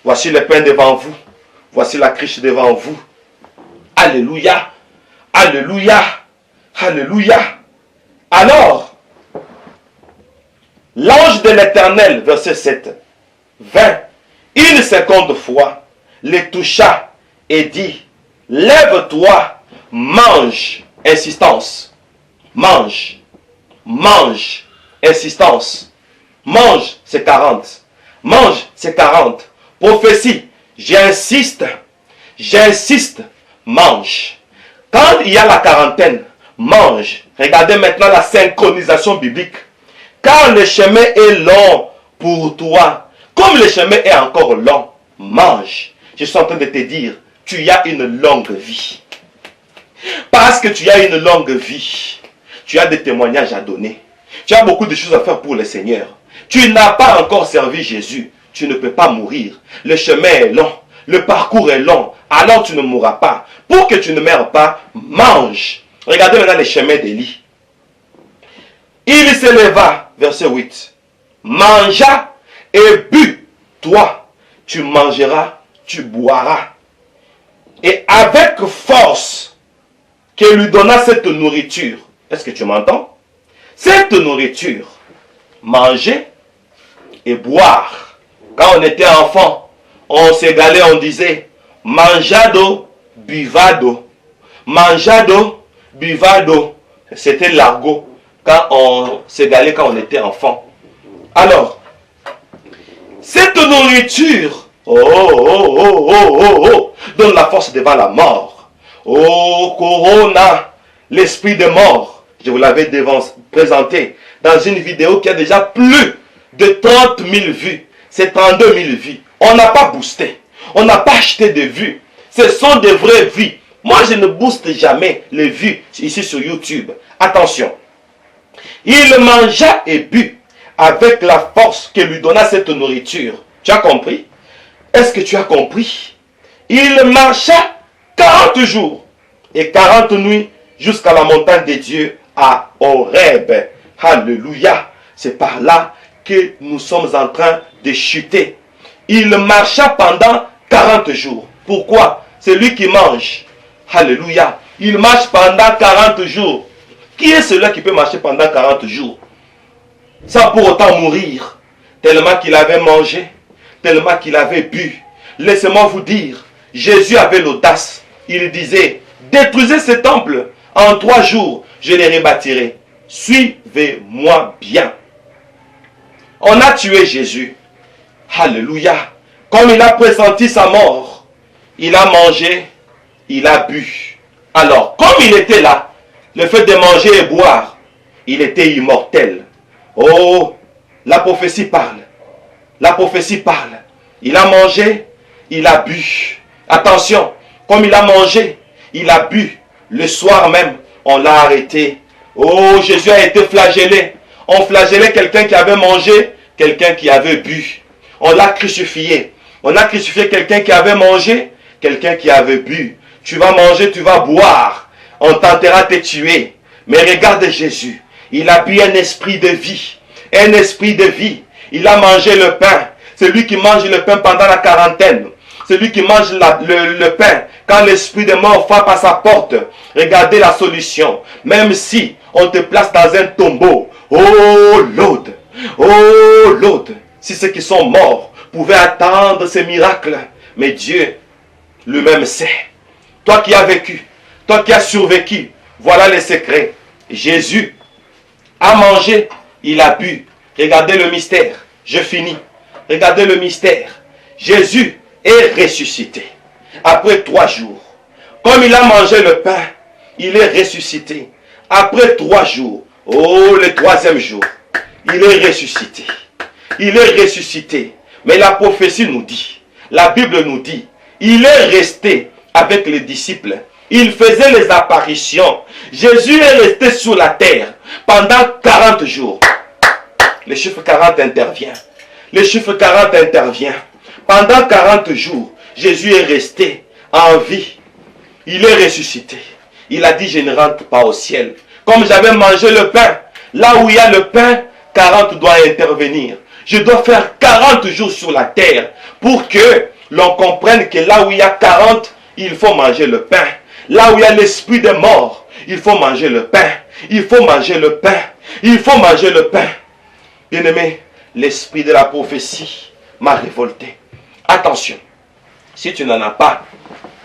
Voici le pain devant vous. Voici la cruche devant vous. Alléluia. Alléluia. Alléluia. Alors, l'ange de l'Éternel, verset 7, vint une seconde fois, les toucha et dit, lève-toi, mange. Insistance. Mange. Mange. Insistance. Mange, c'est 40. Mange, c'est 40. Prophétie, j'insiste. J'insiste. Mange. Quand il y a la quarantaine, mange. Regardez maintenant la synchronisation biblique. Quand le chemin est long pour toi, comme le chemin est encore long, mange. Je suis en train de te dire, tu as une longue vie. Parce que tu as une longue vie, tu as des témoignages à donner. Tu as beaucoup de choses à faire pour le Seigneur. Tu n'as pas encore servi Jésus. Tu ne peux pas mourir. Le chemin est long. Le parcours est long. Alors tu ne mourras pas. Pour que tu ne meurs pas, mange. Regardez maintenant les chemins d'Élie. Il s'éleva, verset 8. Mangea et but. Toi, tu mangeras, tu boiras. Et avec force, qu'il lui donna cette nourriture. Est-ce que tu m'entends? Cette nourriture, manger et boire. Quand on était enfant, on s'égalait, on disait mangeado, buvado. Mangeado, buvado. C'était l'argot quand on s'égalait, quand on était enfant. Alors, cette nourriture, donne la force devant la mort. Oh, Corona, l'esprit de mort. Je vous l'avais présenté dans une vidéo qui a déjà plus de 30 000 vues. C'est 32 000 vues. On n'a pas boosté. On n'a pas acheté de vues. Ce sont de vraies vues. Moi, je ne booste jamais les vues ici sur YouTube. Attention. Il mangea et but avec la force que lui donna cette nourriture. Tu as compris? Est-ce que tu as compris? Il marcha 40 jours et 40 nuits jusqu'à la montagne de Dieu à Horeb. Alléluia. C'est par là que nous sommes en train de chuter. Il marcha pendant 40 jours. Pourquoi? C'est lui qui mange. Alléluia. Il marche pendant 40 jours. Qui est celui qui peut marcher pendant 40 jours sans pour autant mourir? Tellement qu'il avait mangé, tellement qu'il avait bu. Laissez-moi vous dire, Jésus avait l'audace. Il disait, détruisez ce temple. En 3 jours, je les rebâtirai. Suivez-moi bien. On a tué Jésus. Alléluia. Comme il a pressenti sa mort, il a mangé, il a bu. Alors, comme il était là, le fait de manger et boire, il était immortel. Oh, la prophétie parle. La prophétie parle. Il a mangé, il a bu. Attention, comme il a mangé, il a bu. Le soir même, on l'a arrêté. Oh, Jésus a été flagellé. On flagellait quelqu'un qui avait mangé, quelqu'un qui avait bu. On l'a crucifié. On a crucifié quelqu'un qui avait mangé, quelqu'un qui avait bu. Tu vas manger, tu vas boire. On tentera de te tuer. Mais regarde Jésus. Il a bu un esprit de vie. Un esprit de vie. Il a mangé le pain. C'est lui qui mange le pain pendant la quarantaine. C'est lui qui mange le pain quand l'esprit de mort frappe à sa porte. Regardez la solution. Même si on te place dans un tombeau. Oh Lord. Oh Lord. Si ceux qui sont morts pouvaient attendre ces miracles. Mais Dieu lui-même sait. Toi qui as vécu. Toi qui as survécu. Voilà les secrets. Jésus a mangé. Il a bu. Regardez le mystère. Je finis. Regardez le mystère. Jésus est ressuscité. Après 3 jours. Comme il a mangé le pain, il est ressuscité. Après 3 jours. Oh, le 3e jour. Il est ressuscité. Il est ressuscité. Mais la prophétie nous dit, la Bible nous dit, il est resté avec les disciples. Il faisait les apparitions. Jésus est resté sur la terre pendant 40 jours. Le chiffre 40 intervient. Le chiffre 40 intervient. Pendant 40 jours, Jésus est resté en vie. Il est ressuscité. Il a dit, je ne rentre pas au ciel. Comme j'avais mangé le pain, là où il y a le pain, 40 doit intervenir. Je dois faire 40 jours sur la terre pour que l'on comprenne que là où il y a 40, il faut manger le pain. Là où il y a l'esprit de mort, il faut manger le pain. Il faut manger le pain. Il faut manger le pain. Bien-aimé, l'esprit de la prophétie m'a révolté. Attention, si tu n'en as pas,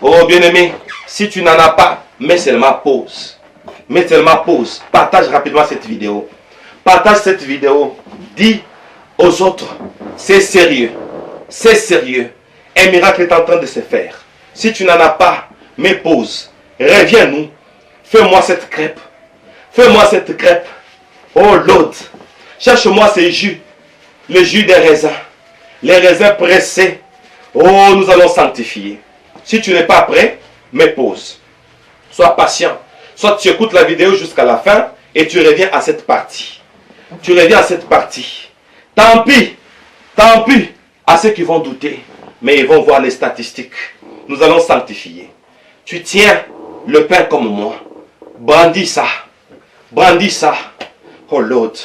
oh bien-aimé, si tu n'en as pas, mets seulement pause. Mets seulement pause. Partage rapidement cette vidéo. Partage cette vidéo. Dis aux autres, c'est sérieux. C'est sérieux. Un miracle est en train de se faire. Si tu n'en as pas, mets pause. Reviens-nous. Fais-moi cette crêpe. Fais-moi cette crêpe. Oh l'autre. Cherche-moi ces jus. Le jus des raisins. Les raisins pressés. Oh, nous allons sanctifier. Si tu n'es pas prêt, mets pause. Sois patient. Soit tu écoutes la vidéo jusqu'à la fin et tu reviens à cette partie. Tu reviens à cette partie. Tant pis à ceux qui vont douter. Mais ils vont voir les statistiques. Nous allons sanctifier. Tu tiens le pain comme moi. Brandis ça. Brandis ça. Oh l'autre.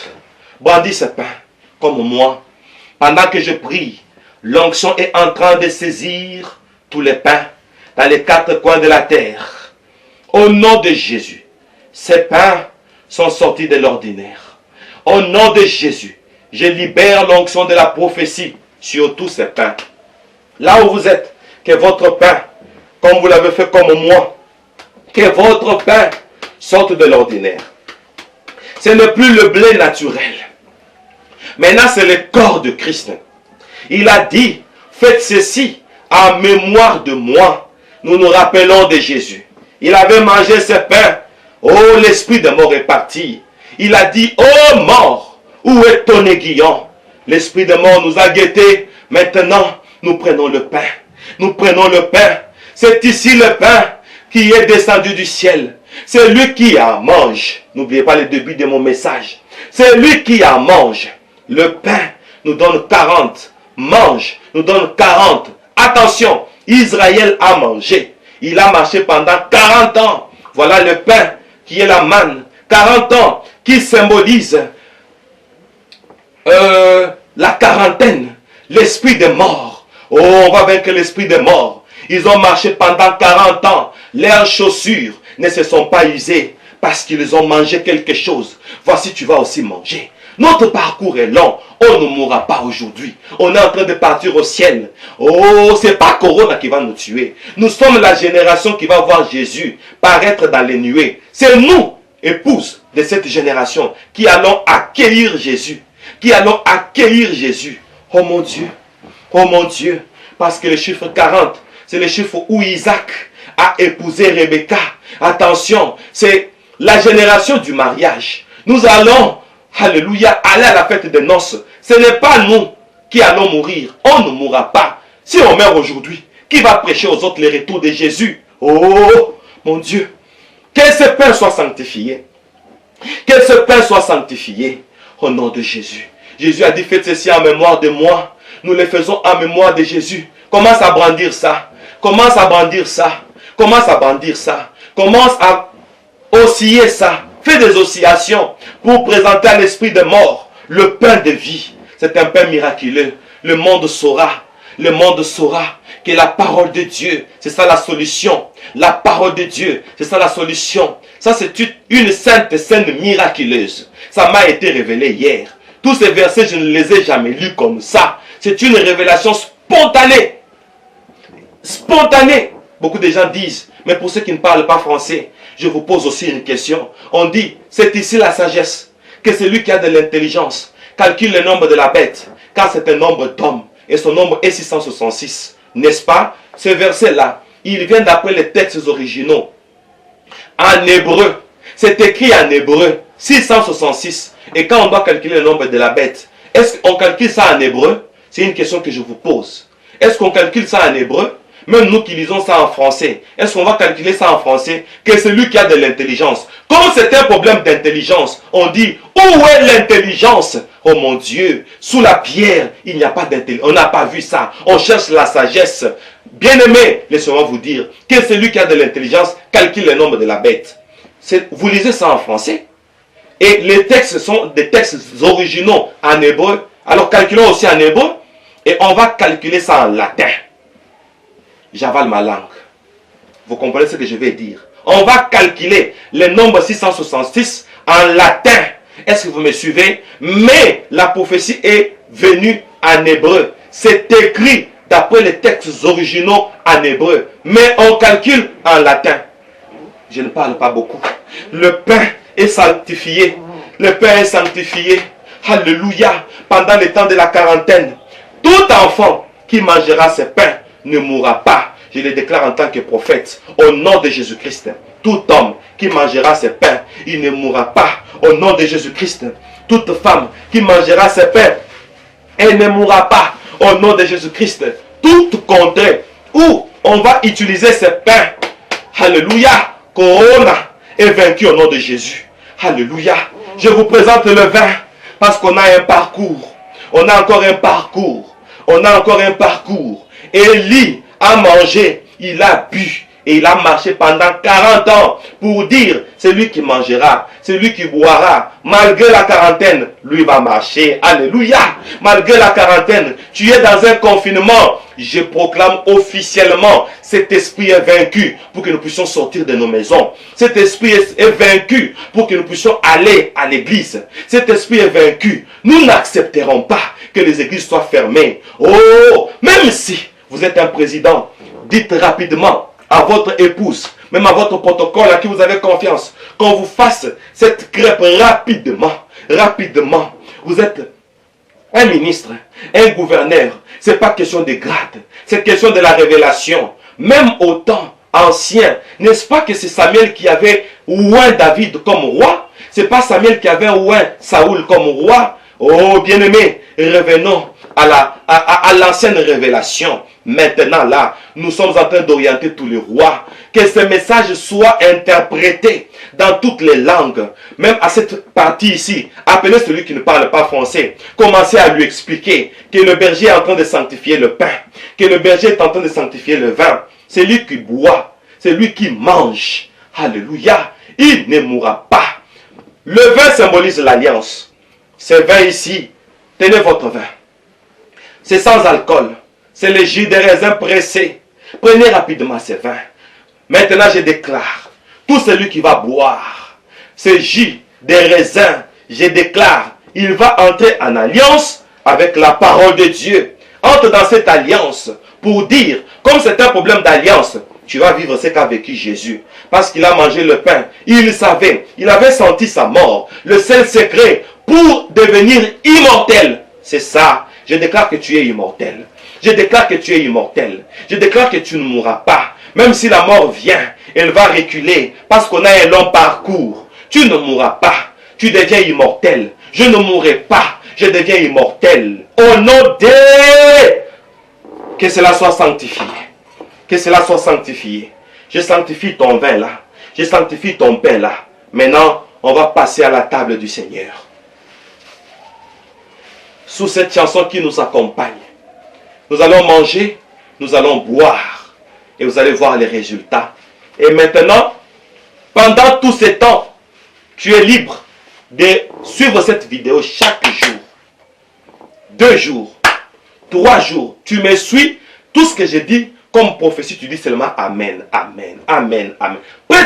Brandis ce pain comme moi. Pendant que je prie, l'onction est en train de saisir tous les pains dans les quatre coins de la terre. Au nom de Jésus, ces pains sont sortis de l'ordinaire. Au nom de Jésus, je libère l'onction de la prophétie sur tous ces pains. Là où vous êtes, que votre pain, comme vous l'avez fait comme moi, que votre pain sorte de l'ordinaire. Ce n'est plus le blé naturel. Maintenant, c'est le corps de Christ. Il a dit, faites ceci en mémoire de moi. Nous nous rappelons de Jésus. Il avait mangé ce pain. Oh, l'esprit de mort est parti. Il a dit, oh mort, où est ton aiguillon? L'esprit de mort nous a guettés. Maintenant, nous prenons le pain. Nous prenons le pain. C'est ici le pain qui est descendu du ciel. C'est lui qui en mange. N'oubliez pas le début de mon message. C'est lui qui en mange. Le pain nous donne 40. Mange, nous donne 40. Attention, Israël a mangé. Il a marché pendant 40 ans. Voilà le pain qui est la manne. 40 ans qui symbolise la quarantaine. L'esprit de mort. Oh, on va vaincre l'esprit de mort. Ils ont marché pendant 40 ans. Leurs chaussures ne se sont pas usées parce qu'ils ont mangé quelque chose. Voici, tu vas aussi manger. Notre parcours est long. On ne mourra pas aujourd'hui. On est en train de partir au ciel. Oh, c'est pas Corona qui va nous tuer. Nous sommes la génération qui va voir Jésus paraître dans les nuées. C'est nous, épouses de cette génération, qui allons accueillir Jésus. Qui allons accueillir Jésus. Oh mon Dieu. Oh mon Dieu. Parce que le chiffre 40, c'est le chiffre où Isaac a épousé Rebecca. Attention, c'est la génération du mariage. Nous allons, alléluia, aller à la fête des noces. Ce n'est pas nous qui allons mourir. On ne mourra pas. Si on meurt aujourd'hui, qui va prêcher aux autres le retour de Jésus? Oh, mon Dieu. Que ce pain soit sanctifié. Que ce pain soit sanctifié. Au nom de Jésus. Jésus a dit, faites ceci en mémoire de moi. Nous le faisons en mémoire de Jésus. Commence à brandir ça. Commence à brandir ça. Commence à brandir ça. Commence à osciller ça. Fais des oscillations pour présenter à l'esprit de mort le pain de vie. C'est un pain miraculeux. Le monde saura. Le monde saura que la parole de Dieu, c'est ça la solution. La parole de Dieu, c'est ça la solution. Ça, c'est une sainte scène miraculeuse. Ça m'a été révélé hier. Tous ces versets, je ne les ai jamais lus comme ça. C'est une révélation spontanée. Spontanée. Beaucoup de gens disent, mais pour ceux qui ne parlent pas français, je vous pose aussi une question. On dit, c'est ici la sagesse, que celui qui a de l'intelligence calcule le nombre de la bête, car c'est un nombre d'hommes, et son nombre est 666. N'est-ce pas? Ce verset-là, il vient d'après les textes originaux. En hébreu, c'est écrit en hébreu, 666. Et quand on doit calculer le nombre de la bête, est-ce qu'on calcule ça en hébreu? C'est une question que je vous pose. Est-ce qu'on calcule ça en hébreu? Même nous qui lisons ça en français, est-ce qu'on va calculer ça en français? Que celui qui a de l'intelligence. Comme c'est un problème d'intelligence, on dit, où est l'intelligence? Oh mon Dieu, sous la pierre, il n'y a pas d'intelligence. On n'a pas vu ça. On cherche la sagesse. Bien-aimé, laissez-moi vous dire, que celui qui a de l'intelligence calcule le nombre de la bête. Vous lisez ça en français? Et les textes sont des textes originaux en hébreu. Alors calculons aussi en hébreu. Et on va calculer ça en latin. J'avale ma langue. Vous comprenez ce que je vais dire? On va calculer le nombre 666 en latin. Est-ce que vous me suivez? Mais la prophétie est venue en hébreu. C'est écrit d'après les textes originaux en hébreu. Mais on calcule en latin. Je ne parle pas beaucoup. Le pain est sanctifié. Le pain est sanctifié. Alléluia. Pendant le temps de la quarantaine. Tout enfant qui mangera ce pain ne mourra pas. Je le déclare en tant que prophète. Au nom de Jésus-Christ. Tout homme qui mangera ce pains, il ne mourra pas au nom de Jésus-Christ. Toute femme qui mangera ce pain, elle ne mourra pas au nom de Jésus-Christ. Tout contrée où on va utiliser ce pain, alléluia, Corona est vaincu au nom de Jésus. Alléluia. Je vous présente le vin parce qu'on a un parcours. On a encore un parcours. On a encore un parcours. Élie a mangé, il a bu et il a marché pendant 40 ans pour dire, c'est lui qui mangera, c'est lui qui boira. Malgré la quarantaine, lui va marcher. Alléluia. Malgré la quarantaine, tu es dans un confinement. Je proclame officiellement, cet esprit est vaincu pour que nous puissions sortir de nos maisons. Cet esprit est vaincu pour que nous puissions aller à l'église. Cet esprit est vaincu. Nous n'accepterons pas que les églises soient fermées. Oh, même si vous êtes un président, dites rapidement à votre épouse, même à votre protocole à qui vous avez confiance, qu'on vous fasse cette crêpe rapidement. Rapidement. Vous êtes un ministre, un gouverneur. Ce n'est pas question de grade, c'est question de la révélation. Même au temps ancien, n'est-ce pas que c'est Samuel qui avait oint David comme roi? Ce n'est pas Samuel qui avait oint Saoul comme roi? Oh bien-aimé, revenons à l'ancienne révélation. Maintenant là, nous sommes en train d'orienter tous les rois. Que ce message soit interprété dans toutes les langues. Même à cette partie ici, appelez celui qui ne parle pas français. Commencez à lui expliquer que le berger est en train de sanctifier le pain. Que le berger est en train de sanctifier le vin. C'est lui qui boit. C'est lui qui mange. Alléluia. Il ne mourra pas. Le vin symbolise l'alliance. Ce vin ici, tenez votre vin. C'est sans alcool. C'est le jus de raisin pressé. Prenez rapidement ce vin. Maintenant, je déclare, tout celui qui va boire ce jus de raisin, je déclare, il va entrer en alliance avec la parole de Dieu. Entre dans cette alliance pour dire, comme c'est un problème d'alliance, tu vas vivre ce qu'a vécu Jésus. Parce qu'il a mangé le pain, il savait, il avait senti sa mort. Le seul secret pour devenir immortel, c'est ça. Je déclare que tu es immortel. Je déclare que tu es immortel. Je déclare que tu ne mourras pas. Même si la mort vient, elle va reculer parce qu'on a un long parcours. Tu ne mourras pas. Tu deviens immortel. Je ne mourrai pas. Je deviens immortel. Au nom de... Que cela soit sanctifié. Que cela soit sanctifié. Je sanctifie ton vin là. Je sanctifie ton pain là. Maintenant, on va passer à la table du Seigneur. Sous cette chanson qui nous accompagne, nous allons manger, nous allons boire. Et vous allez voir les résultats. Et maintenant, pendant tout ce temps, tu es libre de suivre cette vidéo chaque jour. 2 jours, 3 jours. Tu me suis. Tout ce que je dis comme prophétie, tu dis seulement Amen, Amen, Amen, Amen.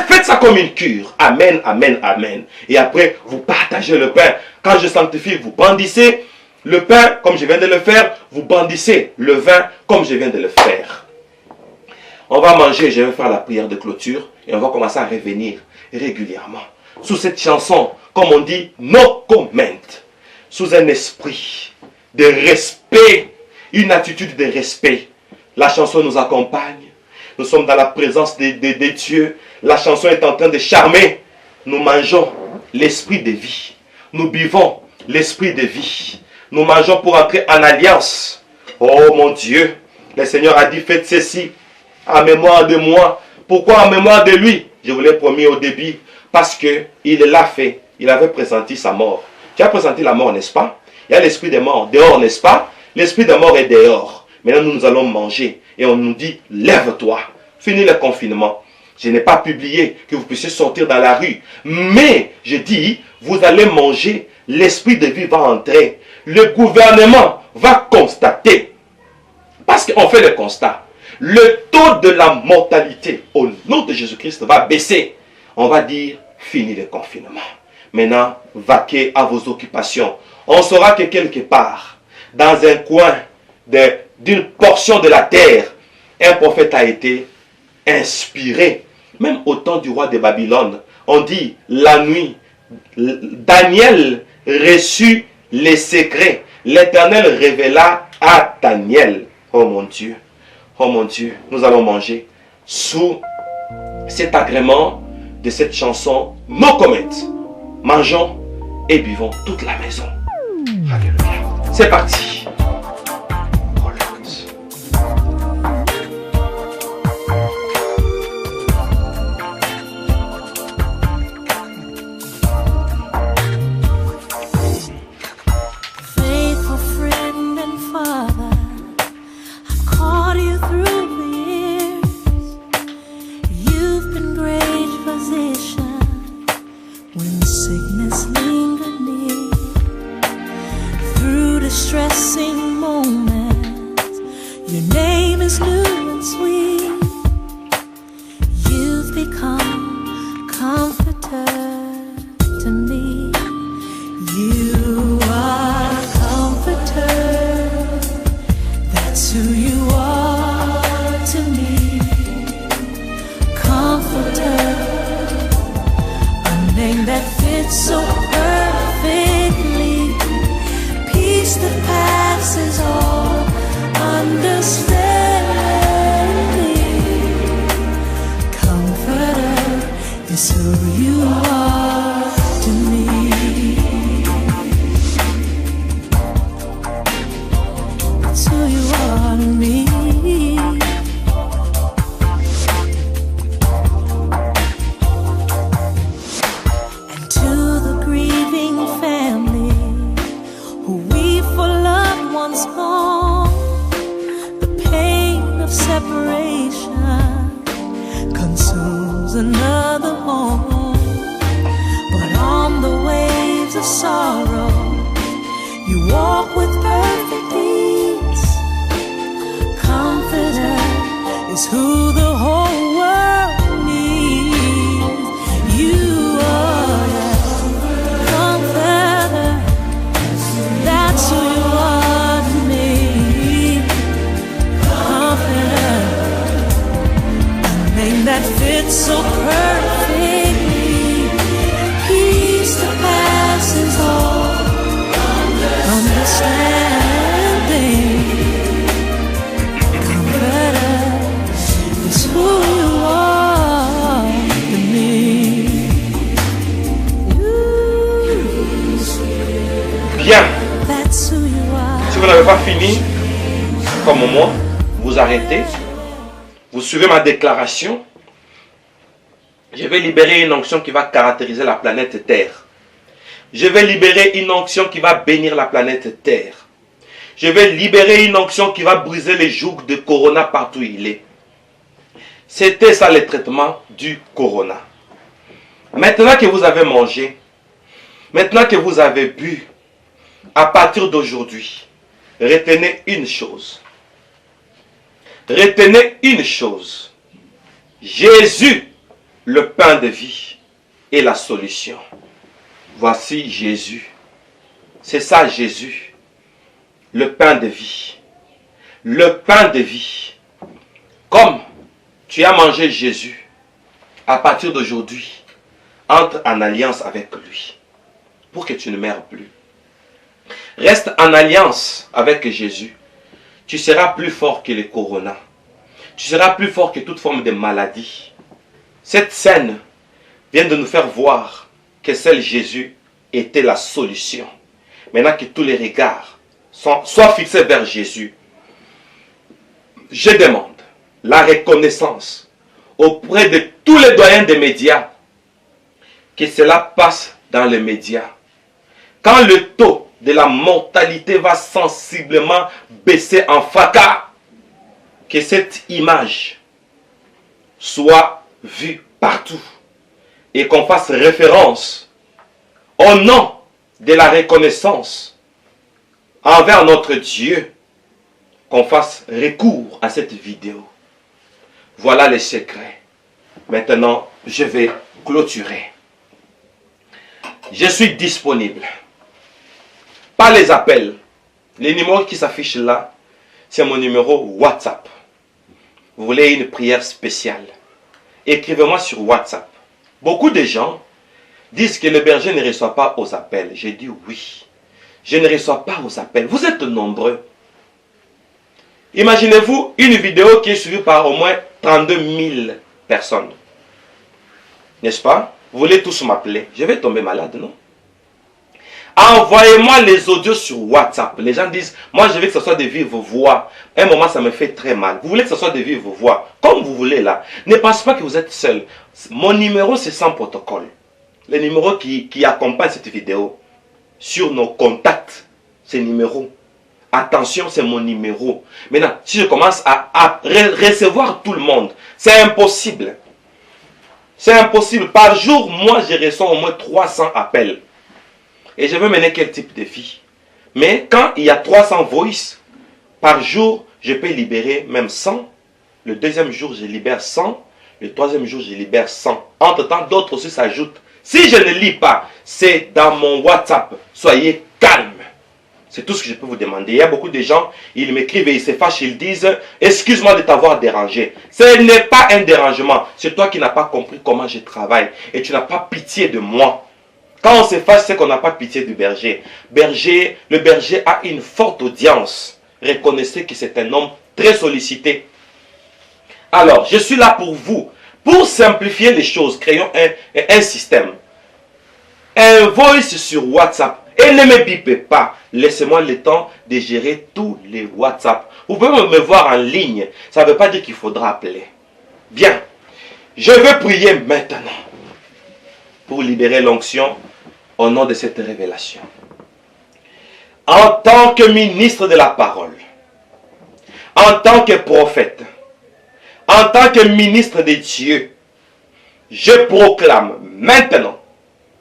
Faites ça comme une cure. Amen, Amen, Amen. Et après, vous partagez le pain. Quand je sanctifie, vous bandissez le pain comme je viens de le faire. Vous bandissez le vin comme je viens de le faire. On va manger, je vais faire la prière de clôture. Et on va commencer à revenir régulièrement. Sous cette chanson, comme on dit, no comment. Sous un esprit de respect. Une attitude de respect. La chanson nous accompagne. Nous sommes dans la présence de Dieu. La chanson est en train de charmer. Nous mangeons l'esprit de vie. Nous buvons l'esprit de vie. Nous mangeons pour entrer en alliance. Oh mon Dieu. Le Seigneur a dit, faites ceci en mémoire de moi. Pourquoi en mémoire de lui? Je vous l'ai promis au début. Parce qu'il l'a fait. Il avait pressenti sa mort. Tu as pressenti la mort, n'est-ce pas? Il y a l'esprit de mort dehors, n'est-ce pas? L'esprit de mort est dehors. Maintenant, nous allons manger. Et on nous dit, lève-toi. Finis le confinement. Je n'ai pas publié que vous puissiez sortir dans la rue. Mais, je dis, vous allez manger. L'esprit de vie va entrer. Le gouvernement va constater. Parce qu'on fait le constat. Le taux de la mortalité au nom de Jésus-Christ va baisser. On va dire, fini le confinement. Maintenant, vaquez à vos occupations. On saura que quelque part, dans un coin d'une portion de la terre, un prophète a été inspiré. Même au temps du roi de Babylone, on dit, la nuit, Daniel reçut les secrets. L'Éternel révéla à Daniel. Oh mon Dieu, nous allons manger sous cet agrément de cette chanson No Comment. Mangeons et buvons toute la maison. Alléluia. C'est parti. Oh Lord. Faithful friend and father, I've called you through the years. You've been great physician when sickness lingered near. Through distressing moments, your name is new and sweet. You've become comforter to me. You are comforter. That's who you are to me. Comforter, a name that fits so perfectly. Peace that passes all understanding. Comforter is who you are to me. It's who you are to me. And to the grieving family who weep for loved ones gone, the pain of separation consumes another home. But on the waves of sorrow, you walk with perfect ease. Comforter is who the whole world needs. You are the comforter. That's who you are to me. Comforter, a name that fits so perfectly. Peace that passes all understanding. Comforter is who you are to me. Bien. That's who you are. Si vous n'avez pas fini, comme moi, vous arrêtez. Vous suivez ma déclaration. Je vais libérer une onction qui va caractériser la planète Terre. Je vais libérer une onction qui va bénir la planète Terre. Je vais libérer une onction qui va briser les jougs de Corona partout où il est. C'était ça le traitement du Corona. Maintenant que vous avez mangé, maintenant que vous avez bu, à partir d'aujourd'hui, retenez une chose. Retenez une chose. Jésus, le pain de vie, est la solution. Voici Jésus. C'est ça Jésus. Le pain de vie. Le pain de vie. Comme tu as mangé Jésus, à partir d'aujourd'hui, entre en alliance avec lui. Pour que tu ne meurs plus. Reste en alliance avec Jésus. Tu seras plus fort que le corona. Tu seras plus fort que toute forme de maladie. Cette scène vient de nous faire voir que seul Jésus était la solution. Maintenant que tous les regards soient fixés vers Jésus, je demande la reconnaissance auprès de tous les doyens des médias, que cela passe dans les médias. Quand le taux de la mortalité va sensiblement baisser en fracas, que cette image soit vue partout et qu'on fasse référence au nom de la reconnaissance envers notre Dieu, qu'on fasse recours à cette vidéo. Voilà les secrets. Maintenant, je vais clôturer. Je suis disponible. Pas les appels. Les numéros qui s'affichent là, c'est mon numéro WhatsApp. Vous voulez une prière spéciale? Écrivez-moi sur WhatsApp. Beaucoup de gens disent que le berger ne reçoit pas aux appels. J'ai dit oui. Je ne reçois pas aux appels. Vous êtes nombreux. Imaginez-vous une vidéo qui est suivie par au moins 32 000 personnes. N'est-ce pas? Vous voulez tous m'appeler. Je vais tomber malade, non? Envoyez-moi les audios sur WhatsApp. Les gens disent, moi je veux que ce soit de vive voix. À un moment, ça me fait très mal. Vous voulez que ce soit de vive voix, comme vous voulez là. Ne pensez pas que vous êtes seul. Mon numéro, c'est sans protocole. Le numéro qui accompagne cette vidéo. Sur nos contacts, ces numéros. Attention, c'est mon numéro. Maintenant, si je commence à recevoir tout le monde, c'est impossible. C'est impossible. Par jour, moi, je reçois au moins 300 appels. Et je veux mener quel type de vie? Mais quand il y a 300 voices par jour, je peux libérer même 100. Le deuxième jour, je libère 100. Le troisième jour, je libère 100. Entre-temps, d'autres aussi s'ajoutent. Si je ne lis pas, c'est dans mon WhatsApp. Soyez calme. C'est tout ce que je peux vous demander. Il y a beaucoup de gens, ils m'écrivent et ils se fâchent, ils disent « Excuse-moi de t'avoir dérangé ». Ce n'est pas un dérangement. C'est toi qui n'as pas compris comment je travaille. Et tu n'as pas pitié de moi. Quand on se fâche, c'est qu'on n'a pas pitié du berger. Le berger a une forte audience. Reconnaissez que c'est un homme très sollicité. Alors, je suis là pour vous. Pour simplifier les choses, créons un système. Un voice sur WhatsApp. Et ne me bipez pas. Laissez-moi le temps de gérer tous les WhatsApp. Vous pouvez me voir en ligne. Ça ne veut pas dire qu'il faudra appeler. Bien. Je veux prier maintenant pour libérer l'onction au nom de cette révélation. En tant que ministre de la parole, en tant que prophète, en tant que ministre de Dieu, je proclame maintenant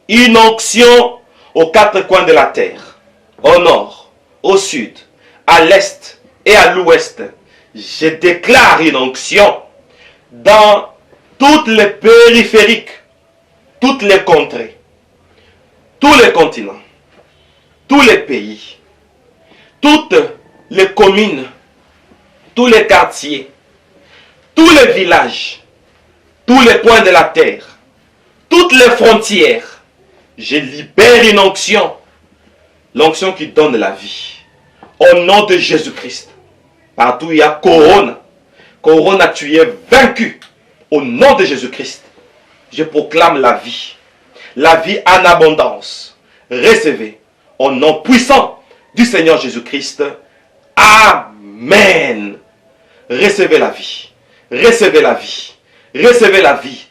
une onction aux quatre coins de la terre, au nord, au sud, à l'est et à l'ouest. Je déclare une onction dans toutes les périphériques, toutes les contrées, tous les continents, tous les pays, toutes les communes, tous les quartiers, tous les villages, tous les coins de la terre, toutes les frontières. Je libère une onction, l'onction qui donne la vie. Au nom de Jésus-Christ. Partout il y a Corona. Corona, tu es vaincu. Au nom de Jésus-Christ, je proclame la vie. La vie en abondance. Recevez au nom puissant du Seigneur Jésus-Christ. Amen. Recevez la vie. Recevez la vie. Recevez la vie.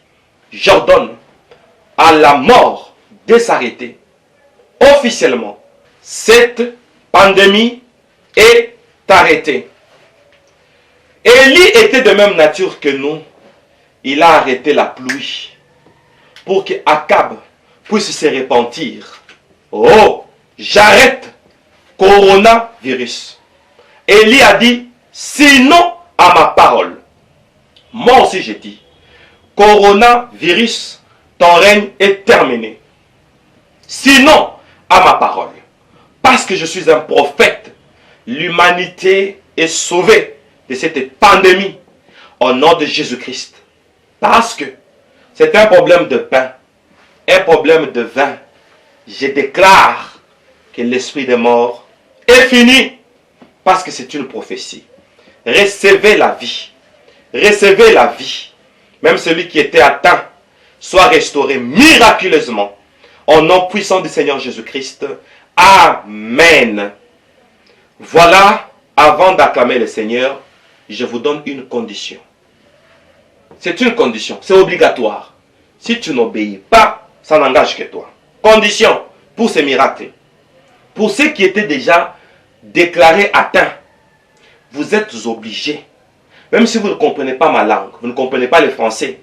J'ordonne à la mort de s'arrêter. Officiellement, cette pandémie est arrêtée. Élie était de même nature que nous. Il a arrêté la pluie pour que Akab puisse se repentir. Oh, j'arrête coronavirus. Élie a dit, sinon à ma parole. Moi aussi j'ai dit, coronavirus, ton règne est terminé. Sinon à ma parole. Parce que je suis un prophète, l'humanité est sauvée de cette pandémie au nom de Jésus-Christ. Parce que c'est un problème de pain, un problème de vin. Je déclare que l'esprit des morts est fini parce que c'est une prophétie. Recevez la vie. Recevez la vie. Même celui qui était atteint soit restauré miraculeusement. Au nom puissant du Seigneur Jésus-Christ. Amen. Voilà, avant d'acclamer le Seigneur, je vous donne une condition. C'est une condition, c'est obligatoire. Si tu n'obéis pas, ça n'engage que toi. Condition pour ces miracles. Pour ceux qui étaient déjà déclarés atteints, vous êtes obligés, même si vous ne comprenez pas ma langue, vous ne comprenez pas le français,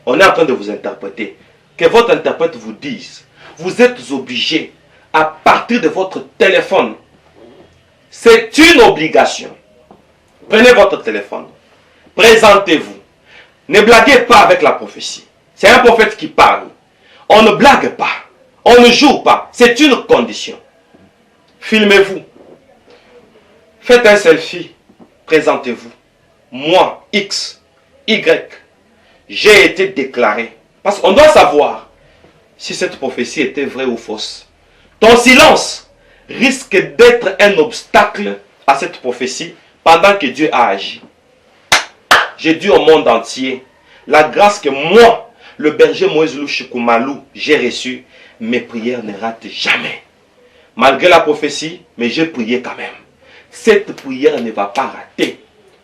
on est en train de vous interpréter. Que votre interprète vous dise, vous êtes obligés à partir de votre téléphone. C'est une obligation. Prenez votre téléphone, présentez-vous. Ne blaguez pas avec la prophétie. C'est un prophète qui parle. On ne blague pas. On ne joue pas. C'est une condition. Filmez-vous. Faites un selfie. Présentez-vous. Moi, X, Y, j'ai été déclaré. Parce qu'on doit savoir si cette prophétie était vraie ou fausse. Ton silence risque d'être un obstacle à cette prophétie pendant que Dieu a agi. J'ai dit au monde entier la grâce que moi, le berger Moïse Louchikoumalou, j'ai reçu, mes prières ne ratent jamais. Malgré la prophétie, mais j'ai prié quand même. Cette prière ne va pas rater.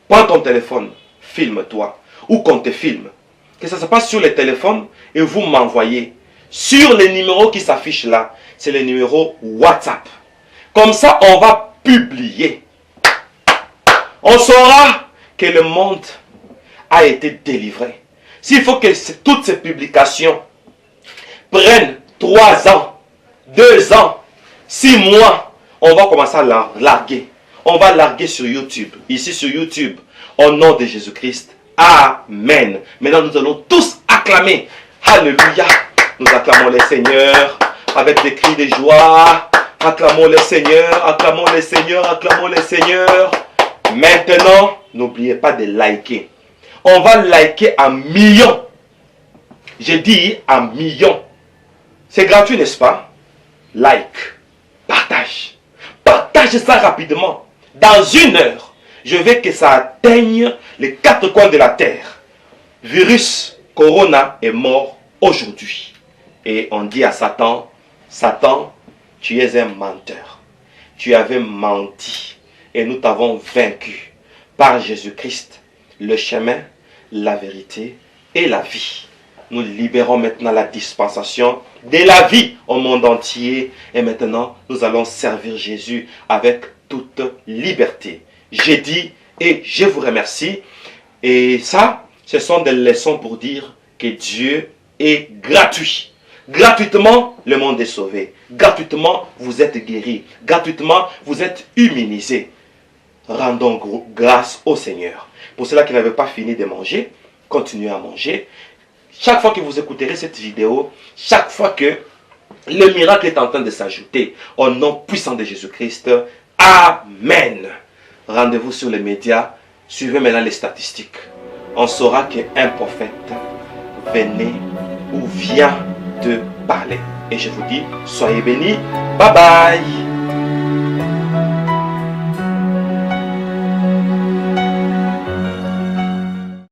Prends ton téléphone, filme-toi, ou qu'on te filme. Que ça se passe sur le téléphone et vous m'envoyez. Sur les numéros qui s'affichent là, c'est le numéro WhatsApp. Comme ça, on va publier. On saura que le monde a été délivré. S'il faut que toutes ces publications prennent 3 ans, 2 ans, 6 mois, on va commencer à larguer. On va larguer sur YouTube. Ici sur YouTube, au nom de Jésus-Christ. Amen. Maintenant, nous allons tous acclamer. Alléluia. Nous acclamons le Seigneur avec des cris de joie. Acclamons le Seigneur, acclamons le Seigneur, acclamons le Seigneur. Maintenant, n'oubliez pas de liker. On va liker à millions. J'ai dit à millions. C'est gratuit, n'est-ce pas? Like. Partage. Partage ça rapidement. Dans 1 heure, je veux que ça atteigne les 4 coins de la terre. Virus Corona est mort aujourd'hui. Et on dit à Satan, Satan, tu es un menteur. Tu avais menti. Et nous t'avons vaincu par Jésus-Christ, le chemin, la vérité et la vie. Nous libérons maintenant la dispensation de la vie au monde entier. Et maintenant, nous allons servir Jésus avec toute liberté. J'ai dit et je vous remercie. Et ça, ce sont des leçons pour dire que Dieu est gratuit. Gratuitement, le monde est sauvé. Gratuitement, vous êtes guéris. Gratuitement, vous êtes immunisés. Rendons grâce au Seigneur. Pour ceux qui n'avaient pas fini de manger, continuez à manger. Chaque fois que vous écouterez cette vidéo, chaque fois que le miracle est en train de s'ajouter, au nom puissant de Jésus-Christ, Amen. Rendez-vous sur les médias, suivez maintenant les statistiques. On saura qu'un prophète venait ou vient de parler. Et je vous dis, soyez bénis. Bye bye.